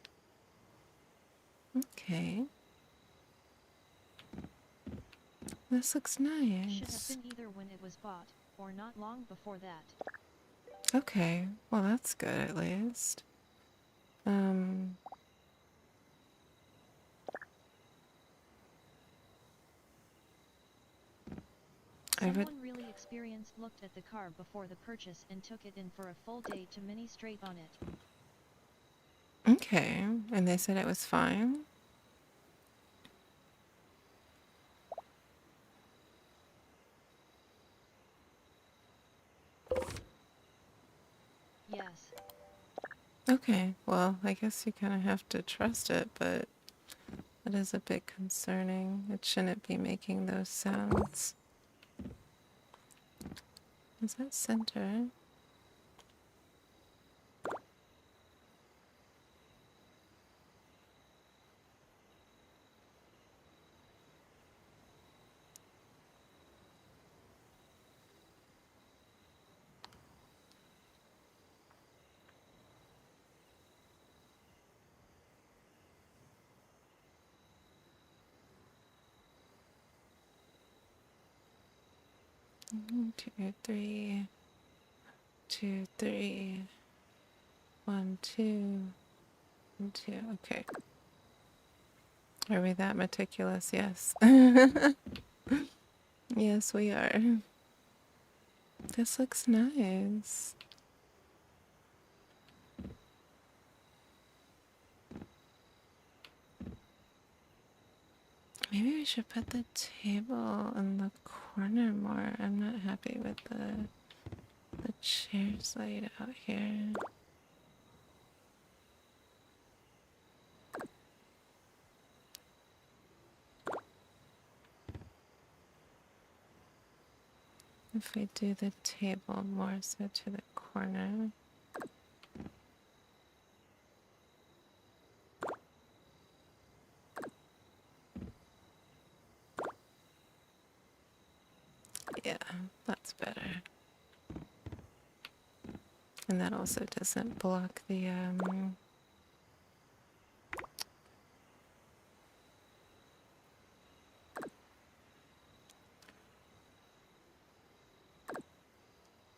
Okay. This looks Should have nice. been either when it was bought, or not long before that. Okay. Well, that's good at least. Um, I would. Someone really experienced looked at the car before the purchase and took it in for a full day to mini straight on it. Okay. And they said it was fine? Yes. Okay. Well, I guess you kind of have to trust it, but it is a bit concerning. It shouldn't be making those sounds. Is that center? Two, three, two, three, one, two, and two. Okay. Are we that meticulous? Yes. Yes, we are. This looks nice. Maybe we should put the table in the corner more. I'm not happy with the chairs laid out here. If we do the table more so to the corner. Yeah, that's better. And that also doesn't block the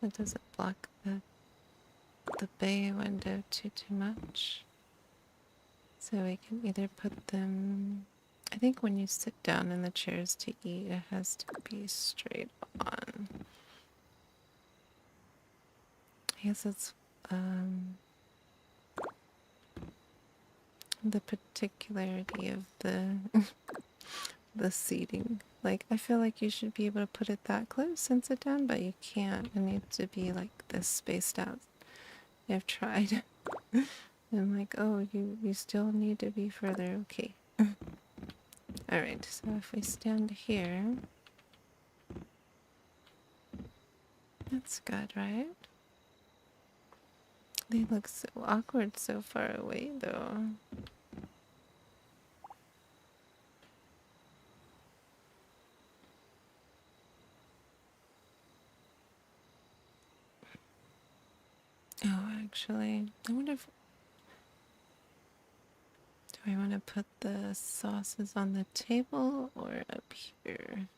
it doesn't block the bay window too much. So we can either put them, I think when you sit down in the chairs to eat, it has to be straight on. I guess it's the particularity of the seating. Like, I feel like you should be able to put it that close and sit down, but you can't. It needs to be like this spaced out. I've tried. I'm like, oh, you still need to be further. Okay. Alright, so if we stand here, that's good, right? They look so awkward so far away, though. Oh, actually, I wonder if... Do I want to put the sauces on the table or up here?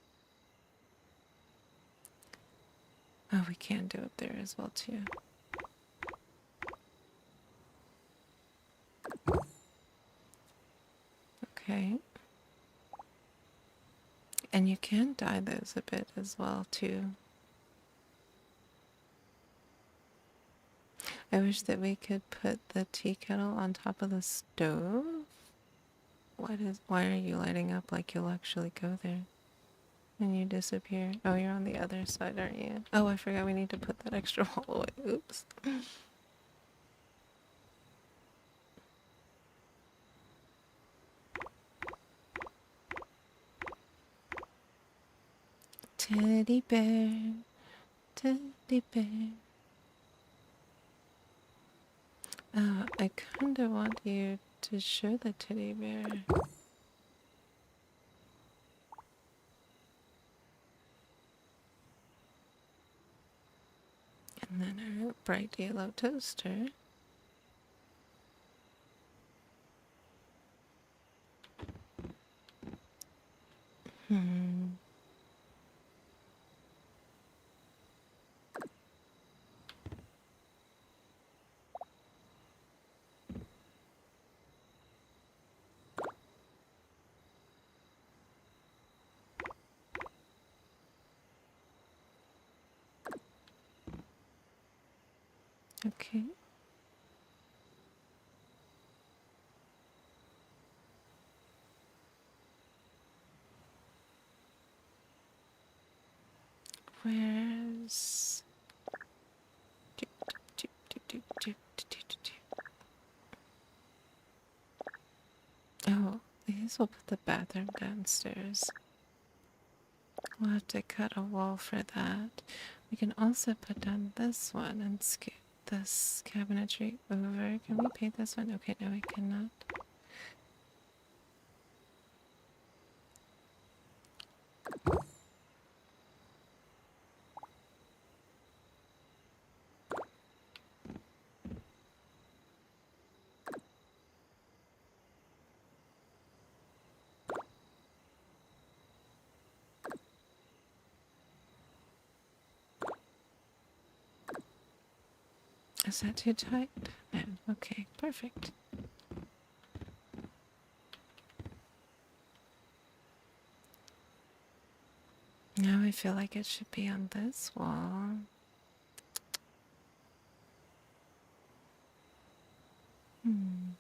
Oh, we can do up there as well, too. Okay. And you can dye those a bit as well, too. I wish that we could put the tea kettle on top of the stove. Why are you lighting up like you'll actually go there? And you disappear. Oh, you're on the other side, aren't you? Oh, I forgot we need to put that extra wall away. Oops. Teddy bear, teddy bear. Oh, I kind of want you to show the teddy bear. And then our bright yellow toaster. Hmm. Okay. Where's... Oh, I guess we'll put the bathroom downstairs. We'll have to cut a wall for that. We can also put down this one and scoot this cabinetry over. Can we paint this one? Okay, no, we cannot. Is that too tight? No. Okay, perfect. Now I feel like it should be on this wall. Hmm.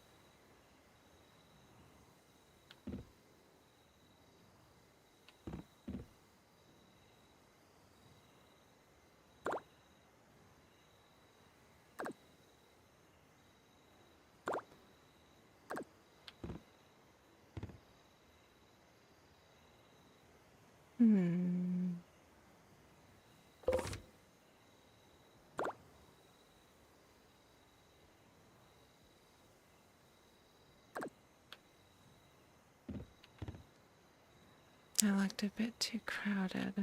Hmm. I looked a bit too crowded.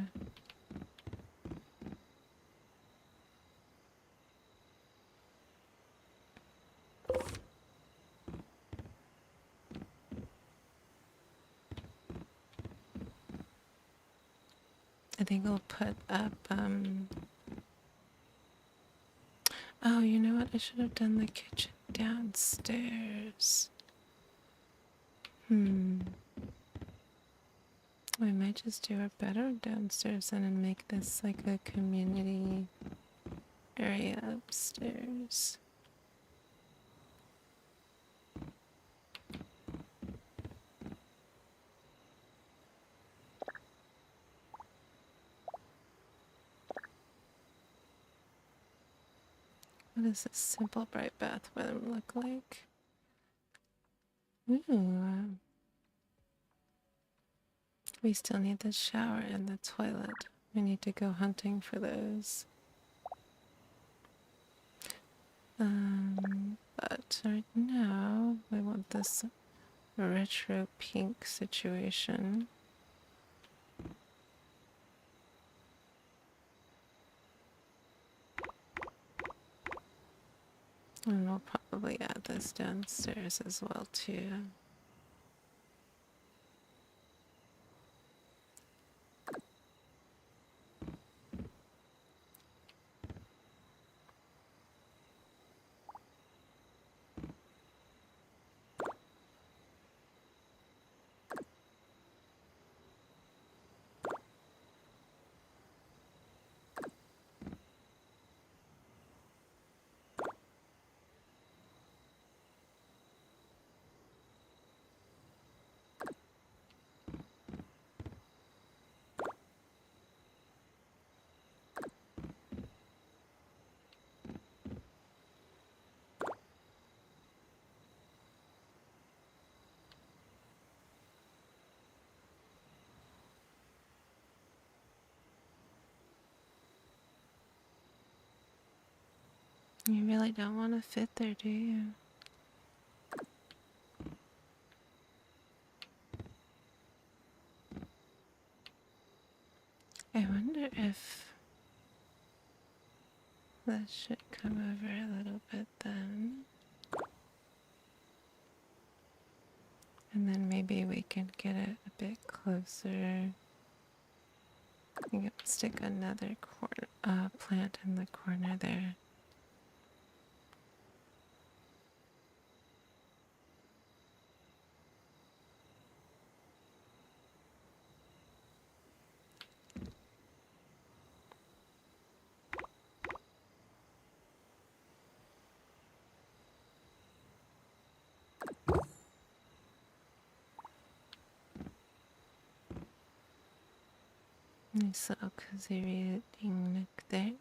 I think I'll put up, oh, you know what? I should have done the kitchen downstairs. Hmm. We might just do our bedroom downstairs then and make this like a community area upstairs. What does this simple bright bathroom look like? Ooh. We still need the shower and the toilet. We need to go hunting for those. But right now we want this retro pink situation. And we'll probably add this downstairs as well too. You really don't want to fit there, do you? I wonder if this should come over a little bit then. And then maybe we can get it a bit closer. I think stick another plant in the corner there. Nice little cozy reading nook there.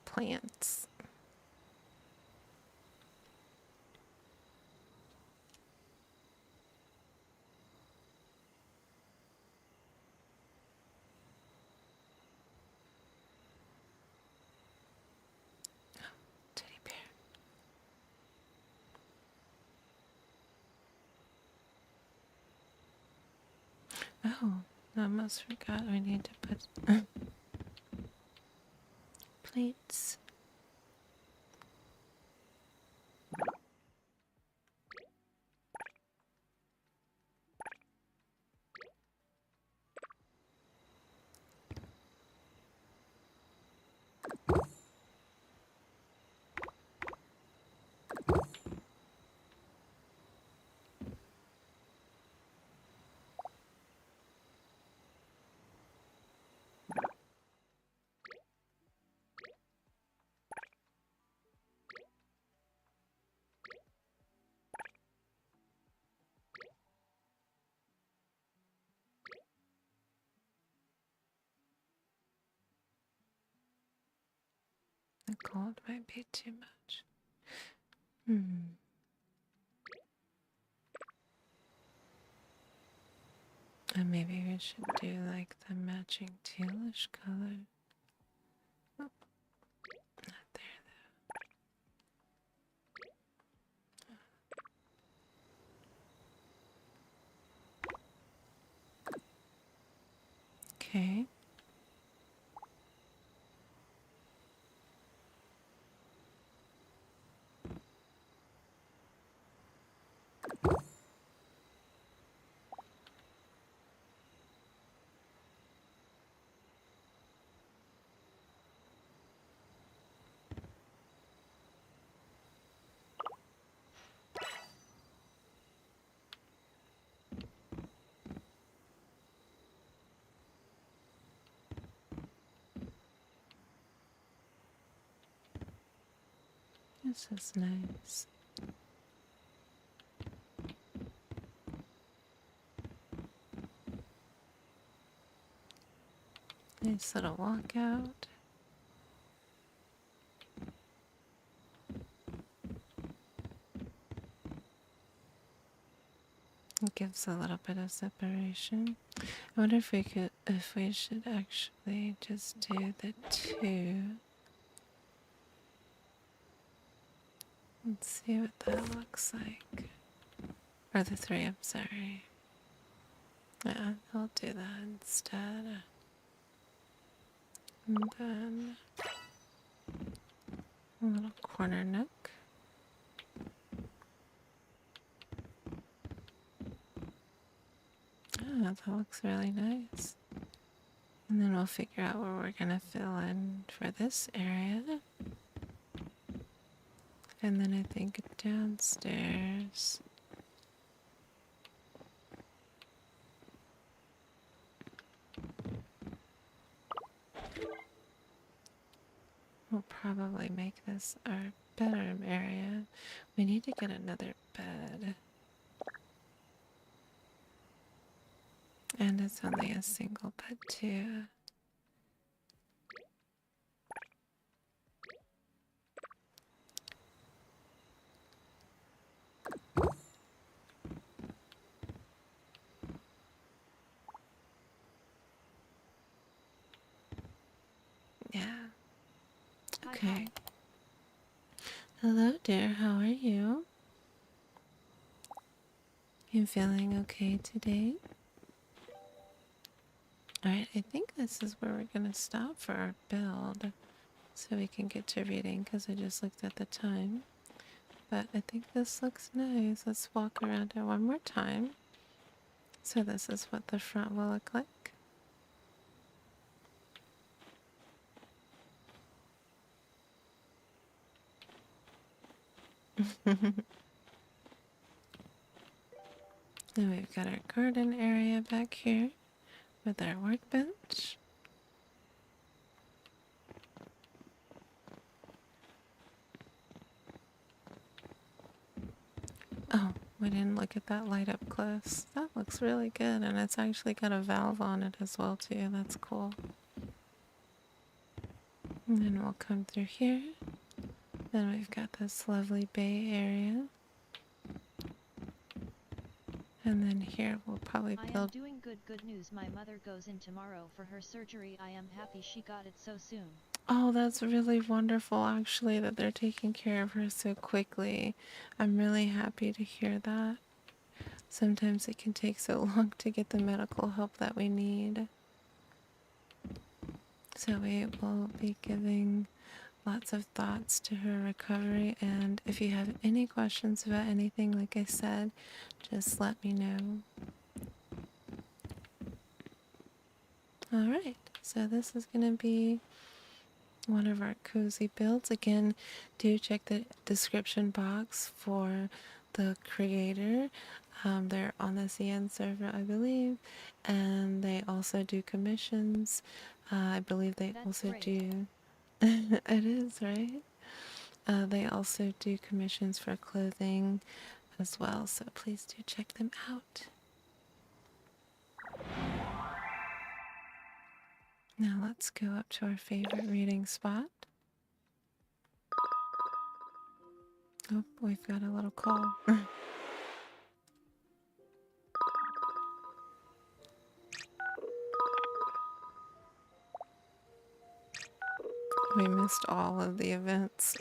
Plants. Teddy bear. Oh, I almost forgot we need to put plates. The gold might be too much. And maybe we should do like the matching tealish color. Oh, not there though. Okay. This is nice. Nice little walkout. It gives a little bit of separation. I wonder if we should actually just do the two. Let's see what that looks like. Or the three, I'm sorry. Yeah, I'll do that instead. And then a little corner nook. Ah, that looks really nice. And then we'll figure out where we're gonna fill in for this area. And then I think downstairs. We'll probably make this our bedroom area. We need to get another bed. And it's only a single bed too. Yeah. Okay. Hello, dear. How are you? You feeling okay today? Alright, I think this is where we're going to stop for our build so we can get to reading because I just looked at the time. But I think this looks nice. Let's walk around it one more time. So this is what the front will look like. Then we've got our garden area back here with our workbench. Oh, we didn't look at that light up close. That looks really good, and it's actually got a valve on it as well too. That's cool. And then we'll come through here. Then we've got this lovely bay area. And then here we'll probably I am build... doing good news. My mother goes in tomorrow for her surgery. I am happy she got it so soon. Oh, that's really wonderful actually that they're taking care of her so quickly. I'm really happy to hear that. Sometimes it can take so long to get the medical help that we need. So we will be giving lots of thoughts to her recovery, and if you have any questions about anything, like I said, just let me know. Alright, so this is going to be one of our cozy builds. Again, do check the description box for the creator. They're on the CN server, I believe, and they also do commissions. I believe they That's also great. do... It is, right? They also do commissions for clothing as well, so please do check them out. Now let's go up to our favorite reading spot. Oh, we've got a little call. We missed all of the events.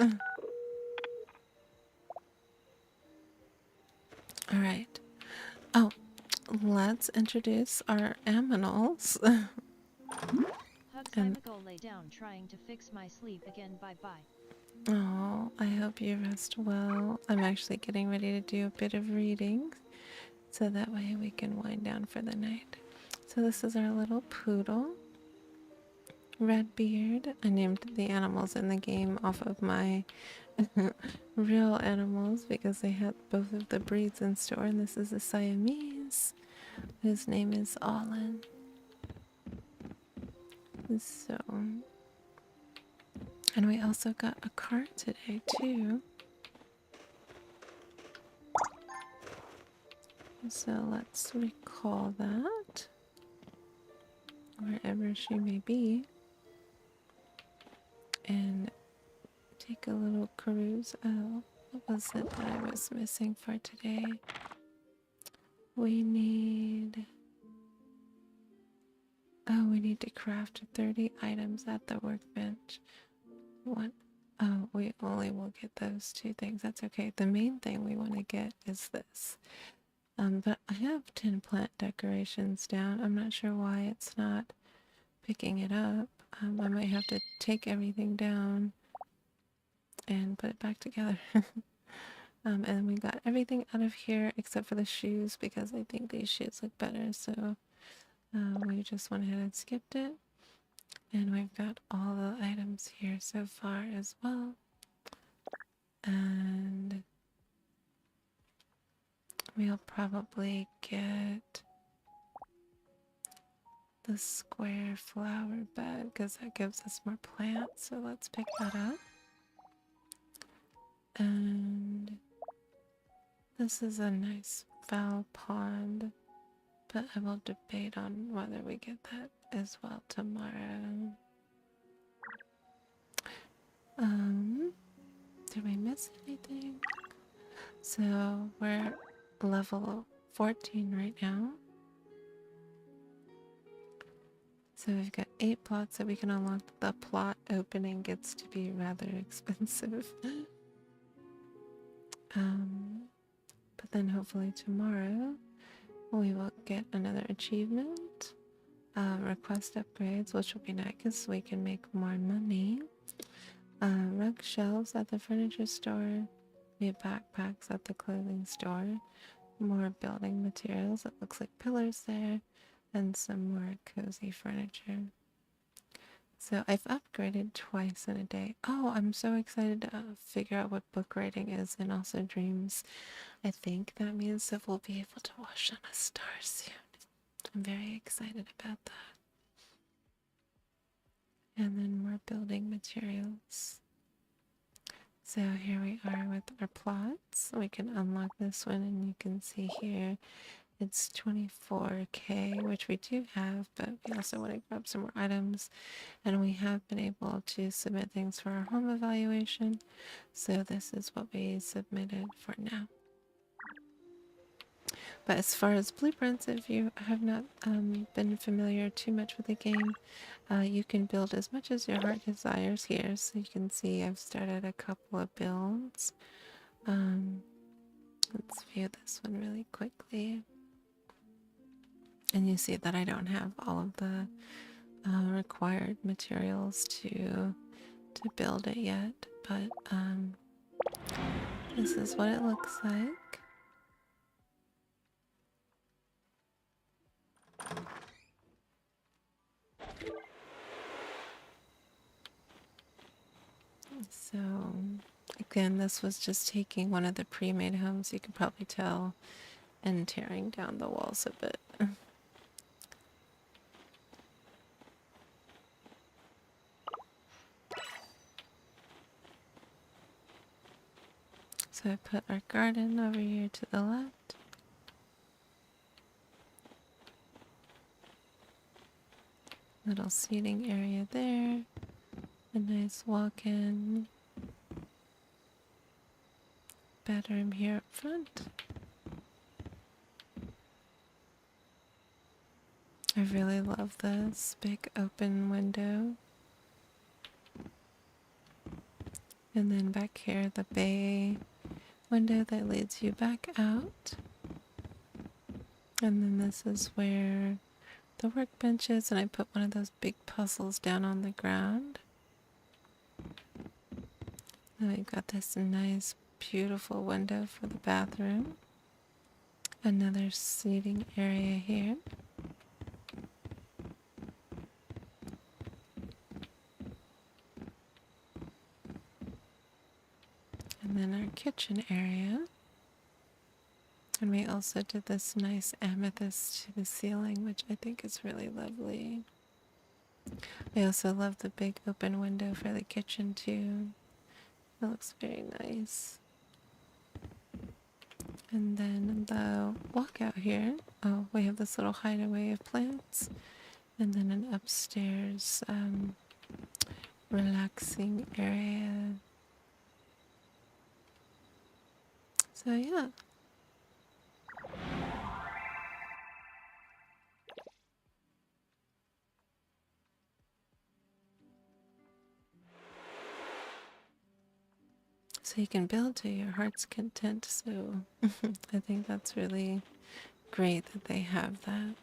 Alright. Oh, let's introduce our aminals. Hugs. And I'ma go lay down trying to fix my sleep again. Bye bye. oh, I hope you rest well. I'm actually getting ready to do a bit of reading, so that way we can wind down for the night. So this is our little poodle, Redbeard. I named the animals in the game off of my real animals because they had both of the breeds in store, and this is a Siamese whose name is Olin. So, and we also got a card today too. So let's recall that wherever she may be and take a little cruise. Oh, what was it that I was missing for today? We need... Oh, we need to craft 30 items at the workbench. What? Oh, we only will get those two things. That's okay. The main thing we want to get is this. But I have 10 plant decorations down. I'm not sure why it's not picking it up. I might have to take everything down and put it back together. And we got everything out of here except for the shoes because I think these shoes look better. So we just went ahead and skipped it. And we've got all the items here so far as well. And we'll probably get the square flower bed because that gives us more plants. So let's pick that up. And this is a nice fowl pond, but I will debate on whether we get that as well tomorrow. Did we miss anything? So we're level 14 right now. So we've got 8 plots that we can unlock. The plot opening gets to be rather expensive. But then hopefully tomorrow we will get another achievement. Request upgrades, which will be nice because we can make more money. Rug shelves at the furniture store. We have backpacks at the clothing store. More building materials. It looks like pillars there. And some more cozy furniture. So I've upgraded twice in a day. Oh, I'm so excited to figure out what book writing is and also dreams. I think that means that we'll be able to wash on a star soon. I'm very excited about that. And then more building materials. So here we are with our plots. We can unlock this one and you can see here it's 24k, which we do have, but we also want to grab some more items. And we have been able to submit things for our home evaluation. So this is what we submitted for now. But as far as blueprints, if you have not been familiar too much with the game, you can build as much as your heart desires here. So you can see I've started a couple of builds. Let's view this one really quickly. And you see that I don't have all of the required materials to build it yet, but this is what it looks like. So again, this was just taking one of the pre-made homes, you can probably tell, and tearing down the walls a bit. So I put our garden over here to the left. Little seating area there. A nice walk-in bedroom here up front. I really love this big open window. And then back here, the bay window that leads you back out. And then this is where the workbench is, and I put one of those big puzzles down on the ground. Then we've got this nice, beautiful window for the bathroom. Another seating area here. And then our kitchen area. And we also did this nice amethyst to the ceiling, which I think is really lovely. I also love the big open window for the kitchen too. It looks very nice. And then the walkout here. Oh, we have this little hideaway of plants. And then an upstairs relaxing area. So yeah. So you can build to your heart's content. So I think that's really great that they have that.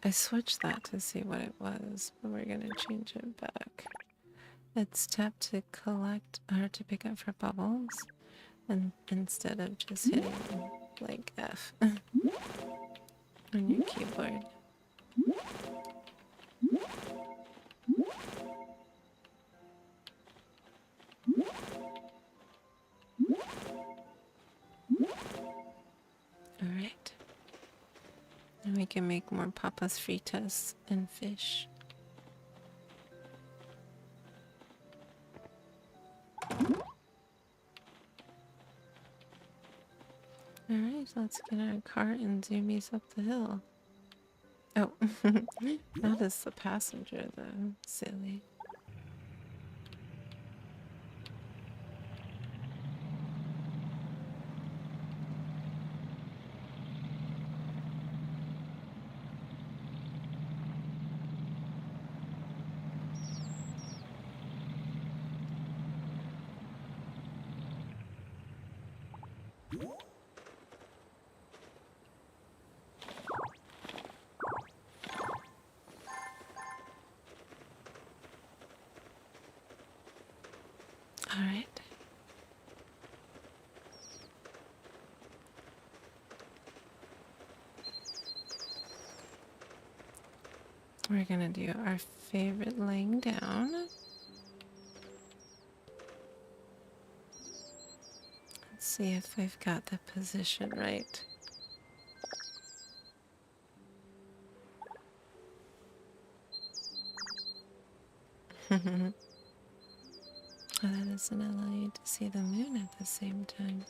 I switched that to see what it was, but we're gonna change it back. It's tap to collect or to pick up for bubbles, and instead of just hitting like F on your keyboard. Alright. And we can make more papas fritas and fish. Alright, let's get our cart and zoomies up the hill. Oh, not as the passenger though, silly. We're gonna do our favorite laying down. Let's see if we've got the position right. Oh, that doesn't allow you to see the moon at the same time.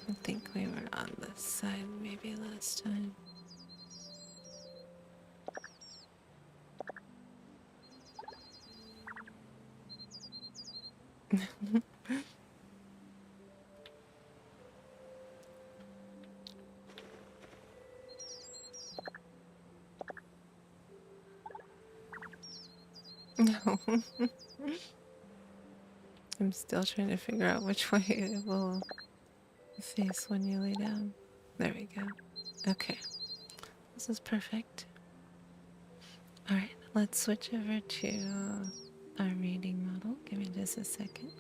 I think we were on this side maybe last time. No. I'm still trying to figure out which way it will face when you lay down. There we go. Okay, this is perfect. Alright, let's switch over to our reading model. Give me just a second.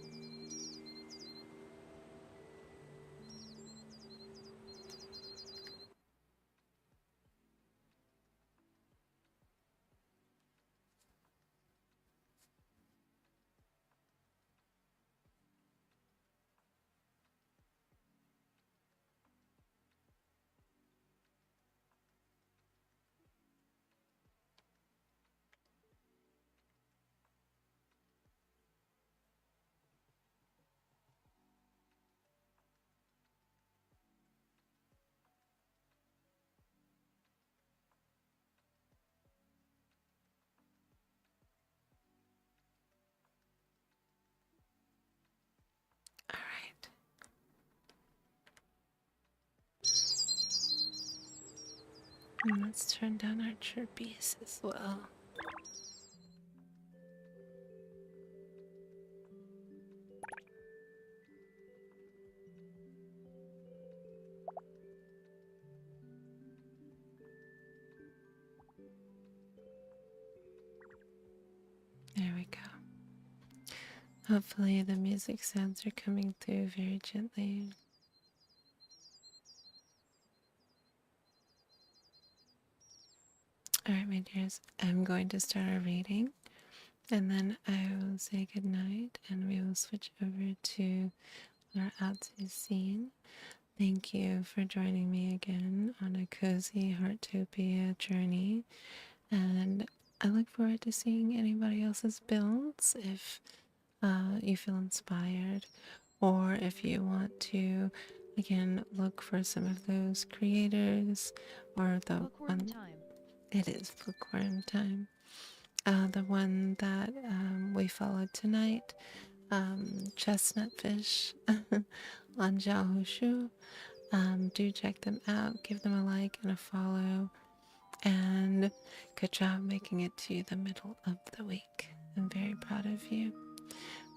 Alright. And let's turn down our chirpies as well. There we go. Hopefully the music sounds are coming through very gently. Alright, my dears, I'm going to start our reading and then I will say goodnight and we will switch over to our outside scene. Thank you for joining me again on a cozy Heartopia journey, and I look forward to seeing anybody else's builds if you feel inspired, or if you want to again look for some of those creators or the Bookworm one. time. It is bookworm time. The one that we followed tonight, Chestnut Fish on Xiaohoshu. Do check them out, give them a like and a follow, and good job making it to the middle of the week. I'm very proud of you.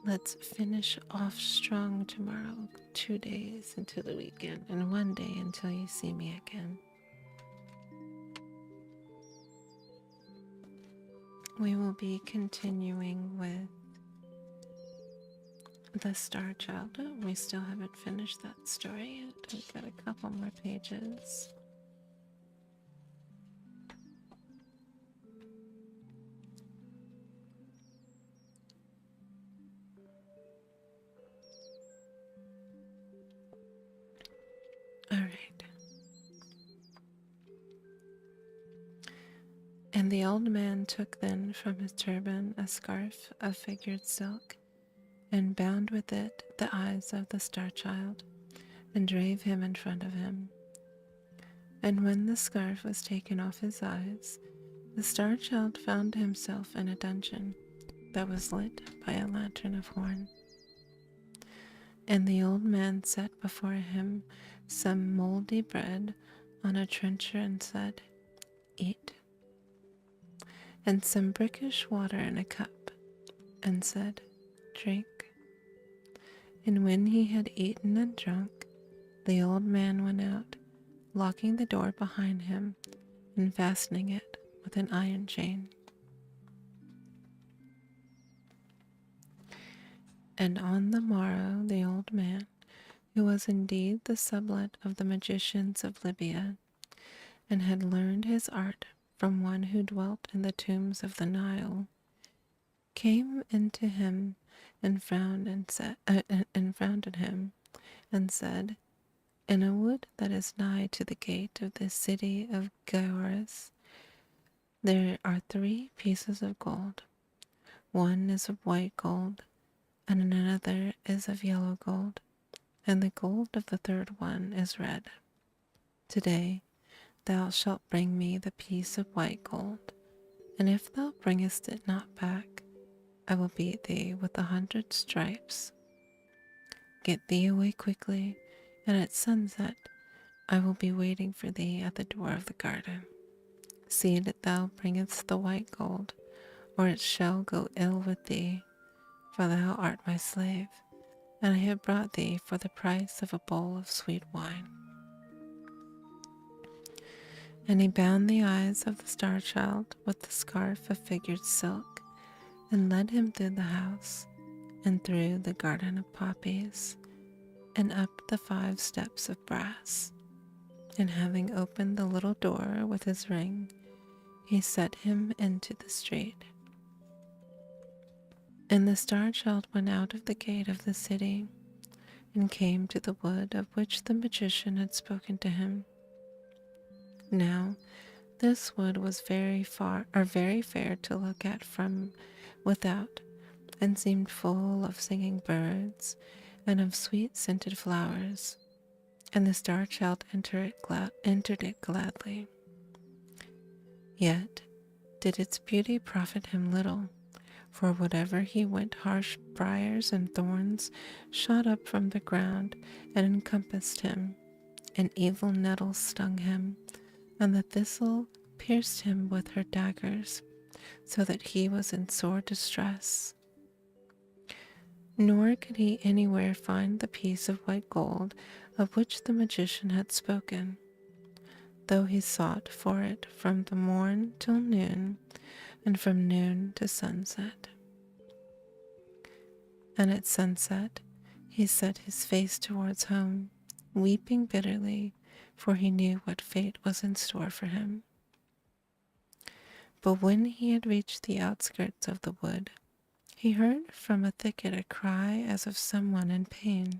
Let's finish off strong tomorrow. 2 days until the weekend, and 1 day until you see me again. We will be continuing with the Star Child. We still haven't finished that story yet. We've got a couple more pages. All right. And the old man took then from his turban a scarf of figured silk, and bound with it the eyes of the Star Child, and drave him in front of him. And when the scarf was taken off his eyes, the Star Child found himself in a dungeon that was lit by a lantern of horn. And the old man set before him some mouldy bread on a trencher and said, "Eat," and some brackish water in a cup, and said, "Drink." And when he had eaten and drunk, the old man went out, locking the door behind him and fastening it with an iron chain. And on the morrow the old man, who was indeed the sublet of the magicians of Libya, and had learned his art from one who dwelt in the tombs of the Nile, came into him and frowned at him and said, in a wood that is nigh to the gate of the city of Gioris, there are 3 pieces of gold. One is of white gold, and another is of yellow gold, and the gold of the third one is red. Today thou shalt bring me the piece of white gold, and if thou bringest it not back, I will beat thee with 100 stripes. Get thee away quickly, and at sunset I will be waiting for thee at the door of the garden. See that thou bringest the white gold, or it shall go ill with thee, for thou art my slave, and I have brought thee for the price of a bowl of sweet wine. And he bound the eyes of the star child with the scarf of figured silk, and led him through the house, and through the garden of poppies, and up the 5 steps of brass. And having opened the little door with his ring, he set him into the street. And the star child went out of the gate of the city, and came to the wood of which the magician had spoken to him. Now this wood was very fair to look at from without, and seemed full of singing birds and of sweet scented flowers, and the star child entered it gladly. Yet did its beauty profit him little, for whatever he went, harsh briars and thorns shot up from the ground and encompassed him, and evil nettles stung him, and the thistle pierced him with her daggers, so that he was in sore distress. Nor could he anywhere find the piece of white gold of which the magician had spoken, though he sought for it from the morn till noon, and from noon to sunset. And at sunset he set his face towards home, weeping bitterly, for he knew what fate was in store for him. But when he had reached the outskirts of the wood, he heard from a thicket a cry as of someone in pain,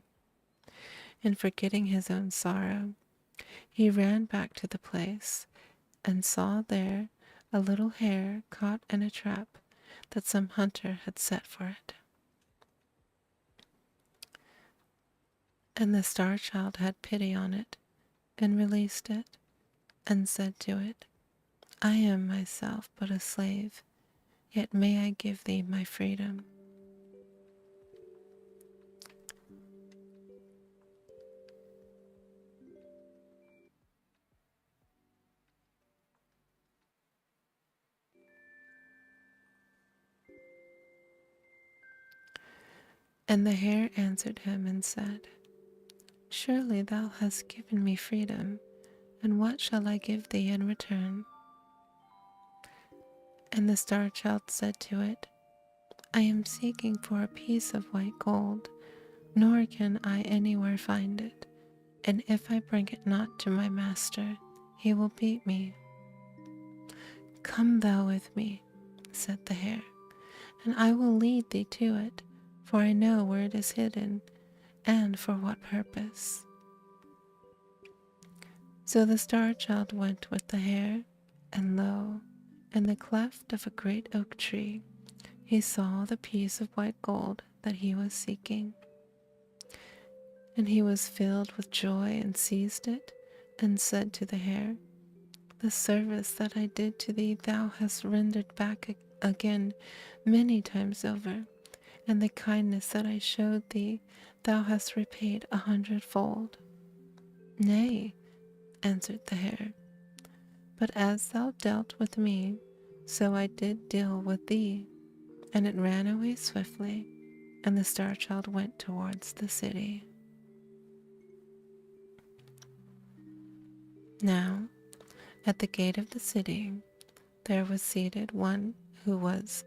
and forgetting his own sorrow, he ran back to the place, and saw there a little hare caught in a trap that some hunter had set for it. And the star child had pity on it, and released it, and said to it, I am myself but a slave, yet may I give thee my freedom. And the hare answered him and said, Surely thou hast given me freedom, and what shall I give thee in return? And the star child said to it, I am seeking for a piece of white gold, nor can I anywhere find it, and if I bring it not to my master, he will beat me. Come thou with me, said the hare, and I will lead thee to it, for I know where it is hidden, and for what purpose. So the star child went with the hare, and lo, in the cleft of a great oak tree, he saw the piece of white gold that he was seeking. And he was filled with joy and seized it, and said to the hare, The service that I did to thee thou hast rendered back again many times over, and the kindness that I showed thee thou hast repaid 100-fold. Nay, answered the hare, but as thou dealt with me, so I did deal with thee. And it ran away swiftly, and the star child went towards the city. Now, at the gate of the city, there was seated one who was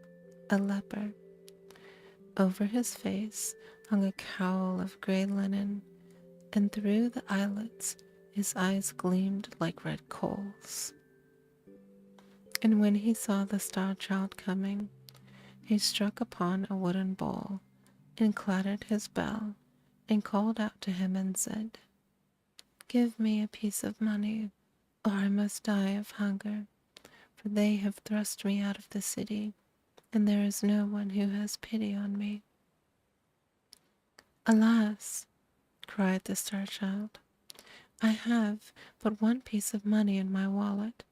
a leper. Over his face hung a cowl of gray linen, and through the eyelets his eyes gleamed like red coals. And when he saw the star child coming, he struck upon a wooden bowl and clattered his bell and called out to him and said, "Give me a piece of money, or I must die of hunger, for they have thrust me out of the city, and there is no one who has pity on me." "Alas," cried the star child, "I have but one piece of money in my wallet,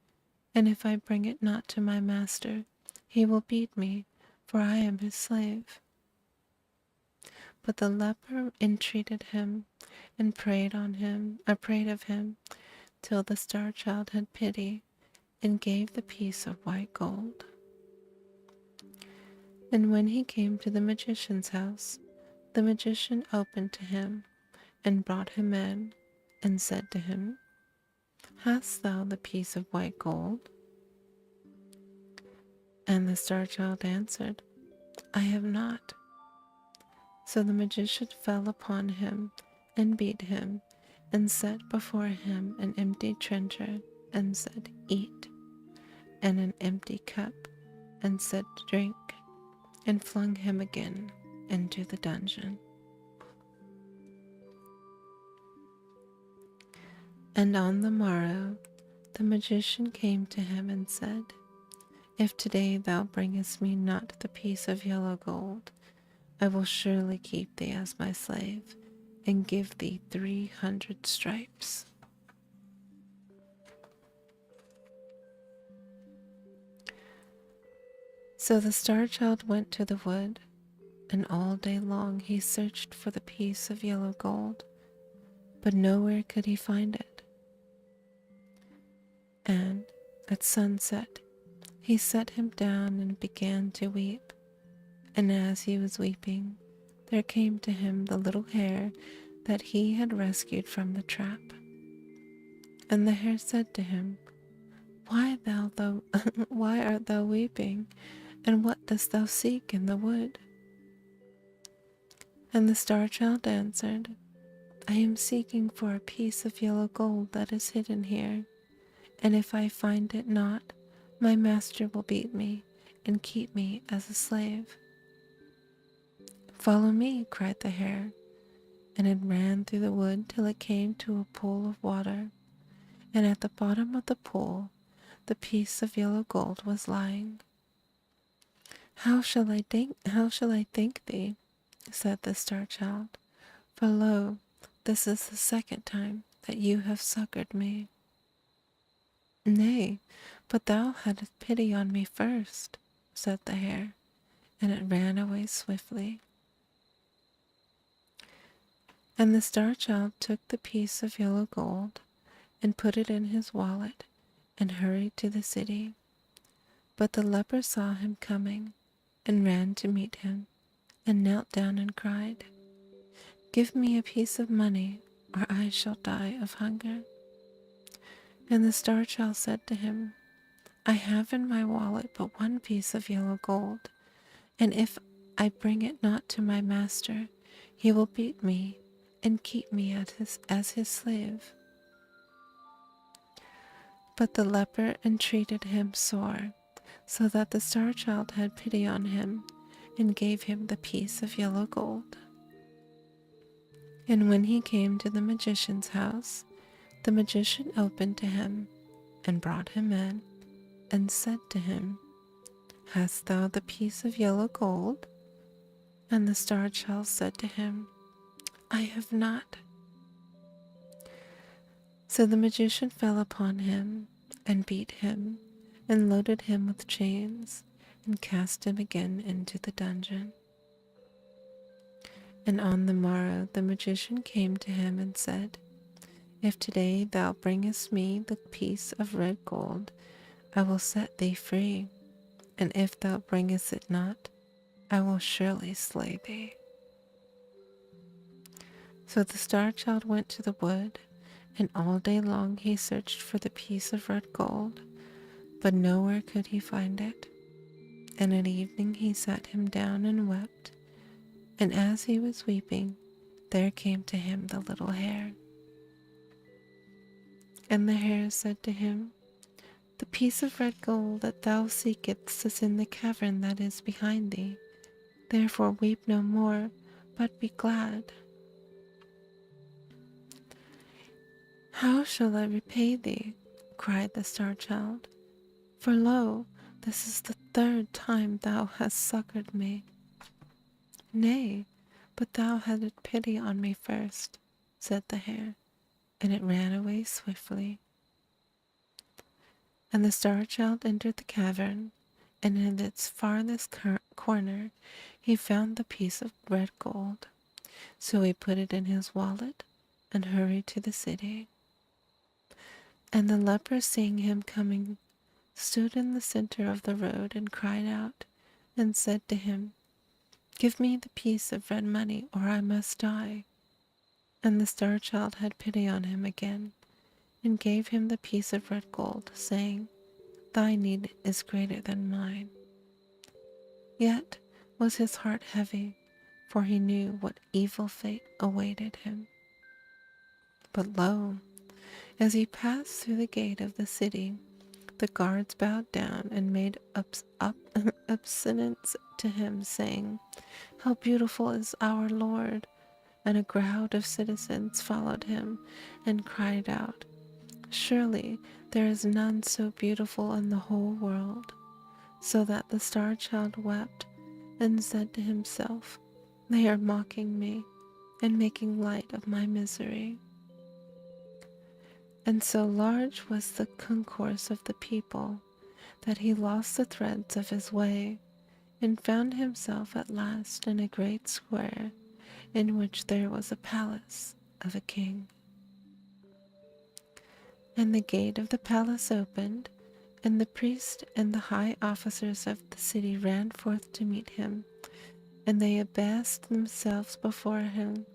and if I bring it not to my master, he will beat me, for I am his slave." But the leper entreated him and prayed of him, till the star child had pity and gave the piece of white gold. And when he came to the magician's house, the magician opened to him and brought him in, and said to him, "Hast thou the piece of white gold?" And the star child answered, "I have not." So the magician fell upon him and beat him, and set before him an empty trencher, and said, "Eat," and an empty cup, and said, "Drink," and flung him again into the dungeon. And on the morrow the magician came to him and said, "If today thou bringest me not the piece of yellow gold, I will surely keep thee as my slave, and give thee 300 stripes." So the star child went to the wood, and all day long he searched for the piece of yellow gold, but nowhere could he find it. And at sunset he set him down and began to weep. And as he was weeping, there came to him the little hare that he had rescued from the trap. And the hare said to him, Why art thou weeping, and what dost thou seek in the wood?" And the star child answered, "I am seeking for a piece of yellow gold that is hidden here, and if I find it not, my master will beat me and keep me as a slave." "Follow me," cried the hare, and it ran through the wood till it came to a pool of water, and at the bottom of the pool the piece of yellow gold was lying. How shall I thank thee?" said the star child, "for lo, this is the second time that you have succored me." "Nay, but thou hadst pity on me first," said the hare, and it ran away swiftly. And the star child took the piece of yellow gold and put it in his wallet and hurried to the city. But the leper saw him coming and ran to meet him and knelt down and cried, "Give me a piece of money, or I shall die of hunger." And the star child said to him, "I have in my wallet but one piece of yellow gold, and if I bring it not to my master, he will beat me and keep me as his slave." But the leper entreated him sore, so that the star child had pity on him and gave him the piece of yellow gold. And when he came to the magician's house, the magician opened to him and brought him in and said to him, "Hast thou the piece of yellow gold?" And the star child said to him, "I have not." So the magician fell upon him and beat him and loaded him with chains and cast him again into the dungeon. And on the morrow the magician came to him and said, "If today thou bringest me the piece of red gold, I will set thee free, and if thou bringest it not, I will surely slay thee." So the star child went to the wood and all day long he searched for the piece of red gold, but nowhere could he find it. And at evening he sat him down and wept, and as he was weeping, there came to him the little hare. And the hare said to him, "The piece of red gold that thou seekest is in the cavern that is behind thee. Therefore weep no more, but be glad." "How shall I repay thee?" cried the Star Child. "For lo, this is the third time thou hast succored me." "Nay, but thou hadst pity on me first," said the hare, and it ran away swiftly. And the Star Child entered the cavern, and in its farthest corner he found the piece of red gold. So he put it in his wallet and hurried to the city. And the leper, seeing him coming, stood in the center of the road and cried out, and said to him, "Give me the piece of red money, or I must die." And the Star Child had pity on him again, and gave him the piece of red gold, saying, "Thy need is greater than mine." Yet was his heart heavy, for he knew what evil fate awaited him. But lo, as he passed through the gate of the city, the guards bowed down and made obeisance to him, saying, "How beautiful is our Lord!" And a crowd of citizens followed him and cried out, "Surely there is none so beautiful in the whole world." So that the Star Child wept and said to himself, "They are mocking me and making light of my misery." And so large was the concourse of the people that he lost the threads of his way, and found himself at last in a great square in which there was a palace of a king. And the gate of the palace opened, and the priest and the high officers of the city ran forth to meet him, and they abased themselves before him,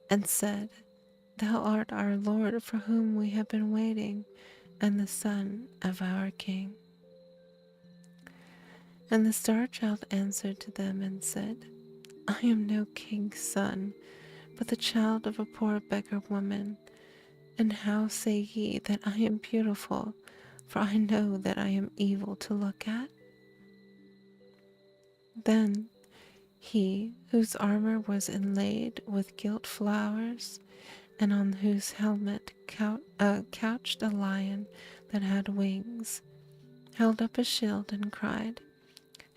and said, "Thou art our Lord, for whom we have been waiting, and the son of our king." And the Star Child answered to them and said, "I am no king's son, but the child of a poor beggar woman. And how say ye that I am beautiful? For I know that I am evil to look at." Then he, whose armor was inlaid with gilt flowers, and on whose helmet couched a lion that had wings, held up a shield and cried,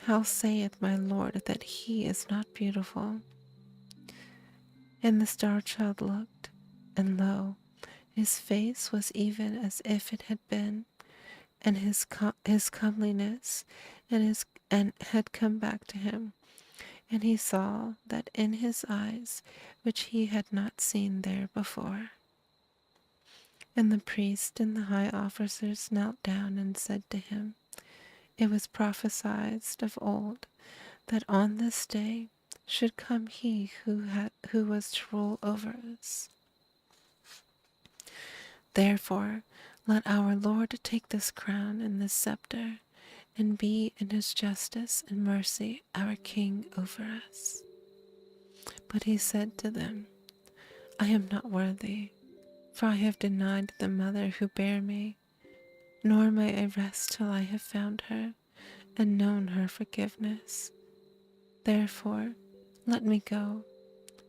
"How saith my Lord that he is not beautiful?" And the Star Child looked, and lo, his face was even as if it had been, and his comeliness and had come back to him, and he saw that in his eyes which he had not seen there before. And the priest and the high officers knelt down and said to him, "It was prophesied of old that on this day should come he who was to rule over us. Therefore let our Lord take this crown and this scepter, and be in his justice and mercy our king over us." But he said to them, "I am not worthy, for I have denied the mother who bare me, nor may I rest till I have found her and known her forgiveness. Therefore let me go,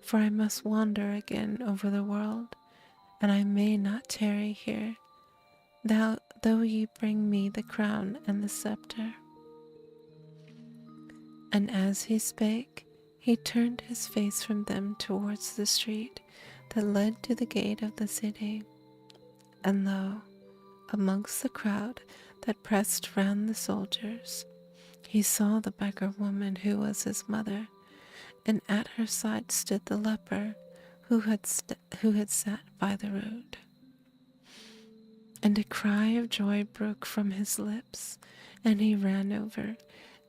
for I must wander again over the world, and I may not tarry here, though ye bring me the crown and the scepter." And as he spake, he turned his face from them towards the street that led to the gate of the city. And lo, amongst the crowd that pressed round the soldiers, he saw the beggar woman who was his mother, and at her side stood the leper who had sat by the road. And a cry of joy broke from his lips, and he ran over,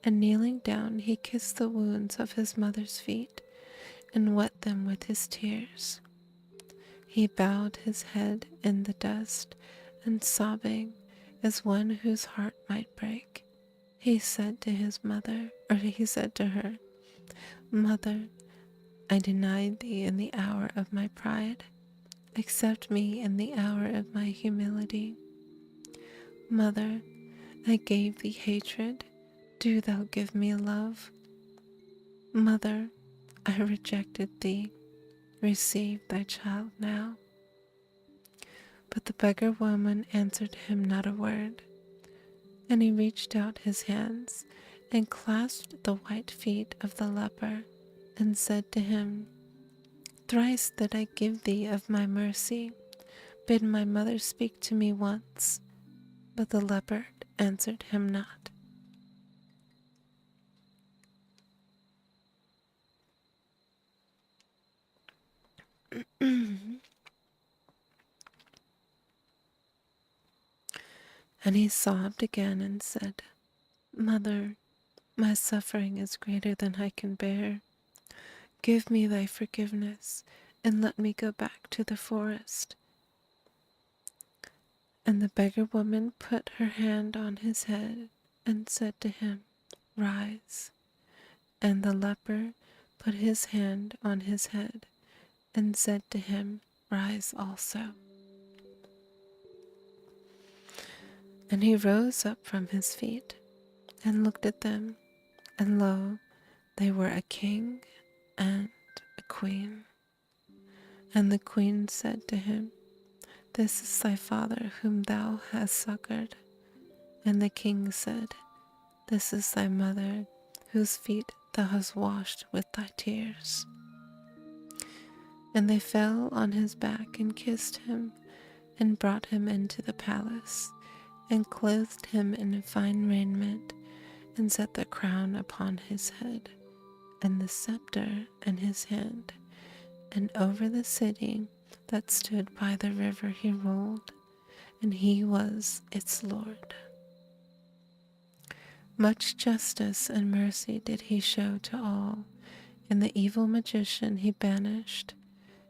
and kneeling down, he kissed the wounds of his mother's feet, and wet them with his tears. He bowed his head in the dust, and sobbing as one whose heart might break, he said to her, Mother, I denied thee in the hour of my pride. Accept me in the hour of my humility. Mother, I gave thee hatred. Do thou give me love. Mother, I rejected thee. Receive thy child now. But the beggar woman answered him not a word, and he reached out his hands and clasped the white feet of the leper and said to him, Thrice did I give thee of my mercy. Bid my mother speak to me once. But the leopard answered him not. And he sobbed again and said, Mother, my suffering is greater than I can bear. Give me thy forgiveness, and let me go back to the forest. And the beggar woman put her hand on his head and said to him, Rise. And the leper put his hand on his head and said to him, Rise also. And he rose up from his feet and looked at them, and lo, they were a king and a queen. And the queen said to him, This is thy father whom thou hast succored. And the king said, This is thy mother whose feet thou hast washed with thy tears. And they fell on his back and kissed him, and brought him into the palace, and clothed him in fine raiment, and set the crown upon his head, and the scepter in his hand. And over the city that stood by the river he ruled, and he was its lord. Much justice and mercy did he show to all, and the evil magician he banished,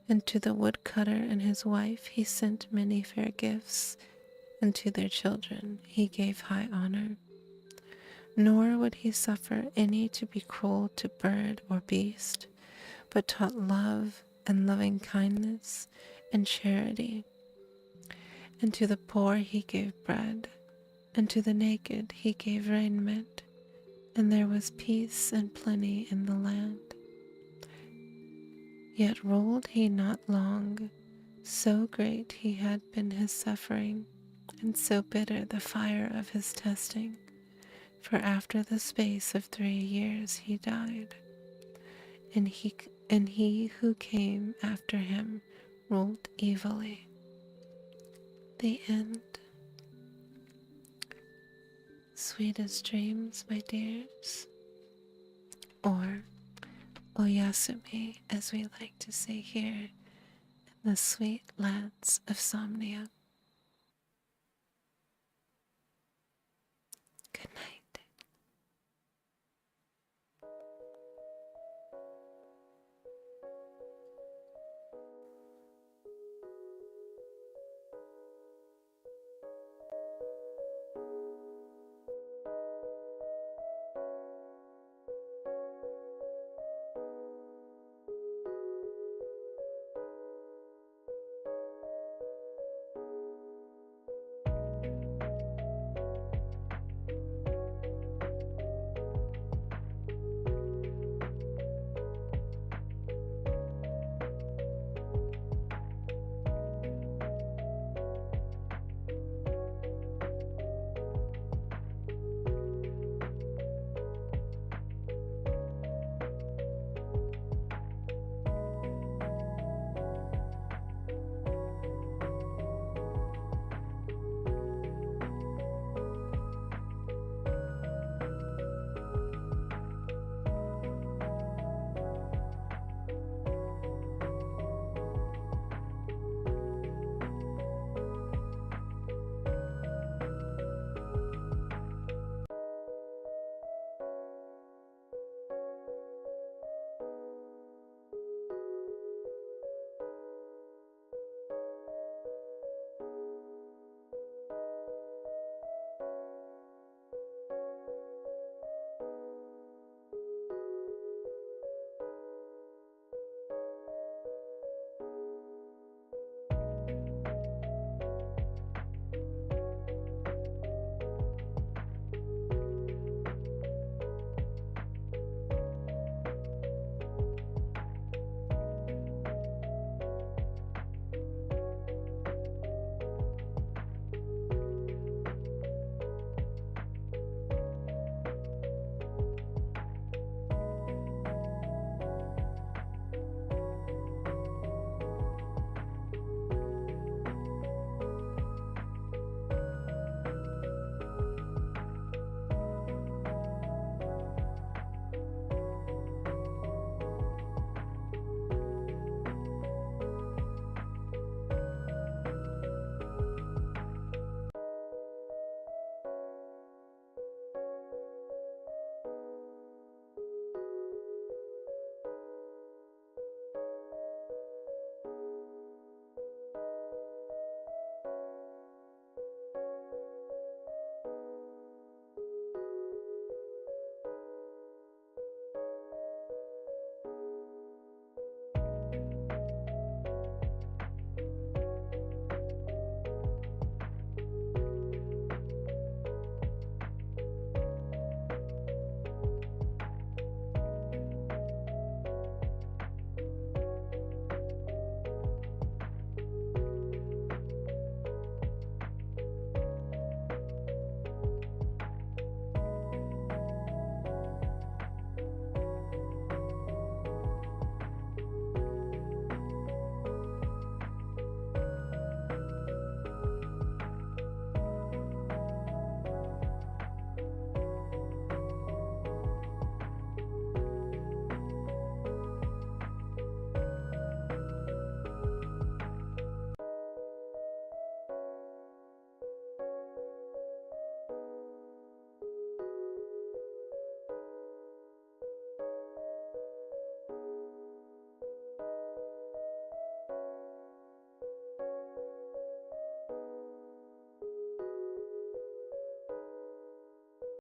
and to the woodcutter and his wife he sent many fair gifts, and to their children he gave high honor. Nor would he suffer any to be cruel to bird or beast, but taught love and loving kindness and charity. And to the poor he gave bread, and to the naked he gave raiment, and there was peace and plenty in the land. Yet ruled he not long, so great he had been his suffering, and so bitter the fire of his testing. For after the space of 3 years he died, and he who came after him ruled evilly. The end. Sweetest dreams, my dears, or Oyasumi, as we like to say here in the sweet lands of Somnium. Good night.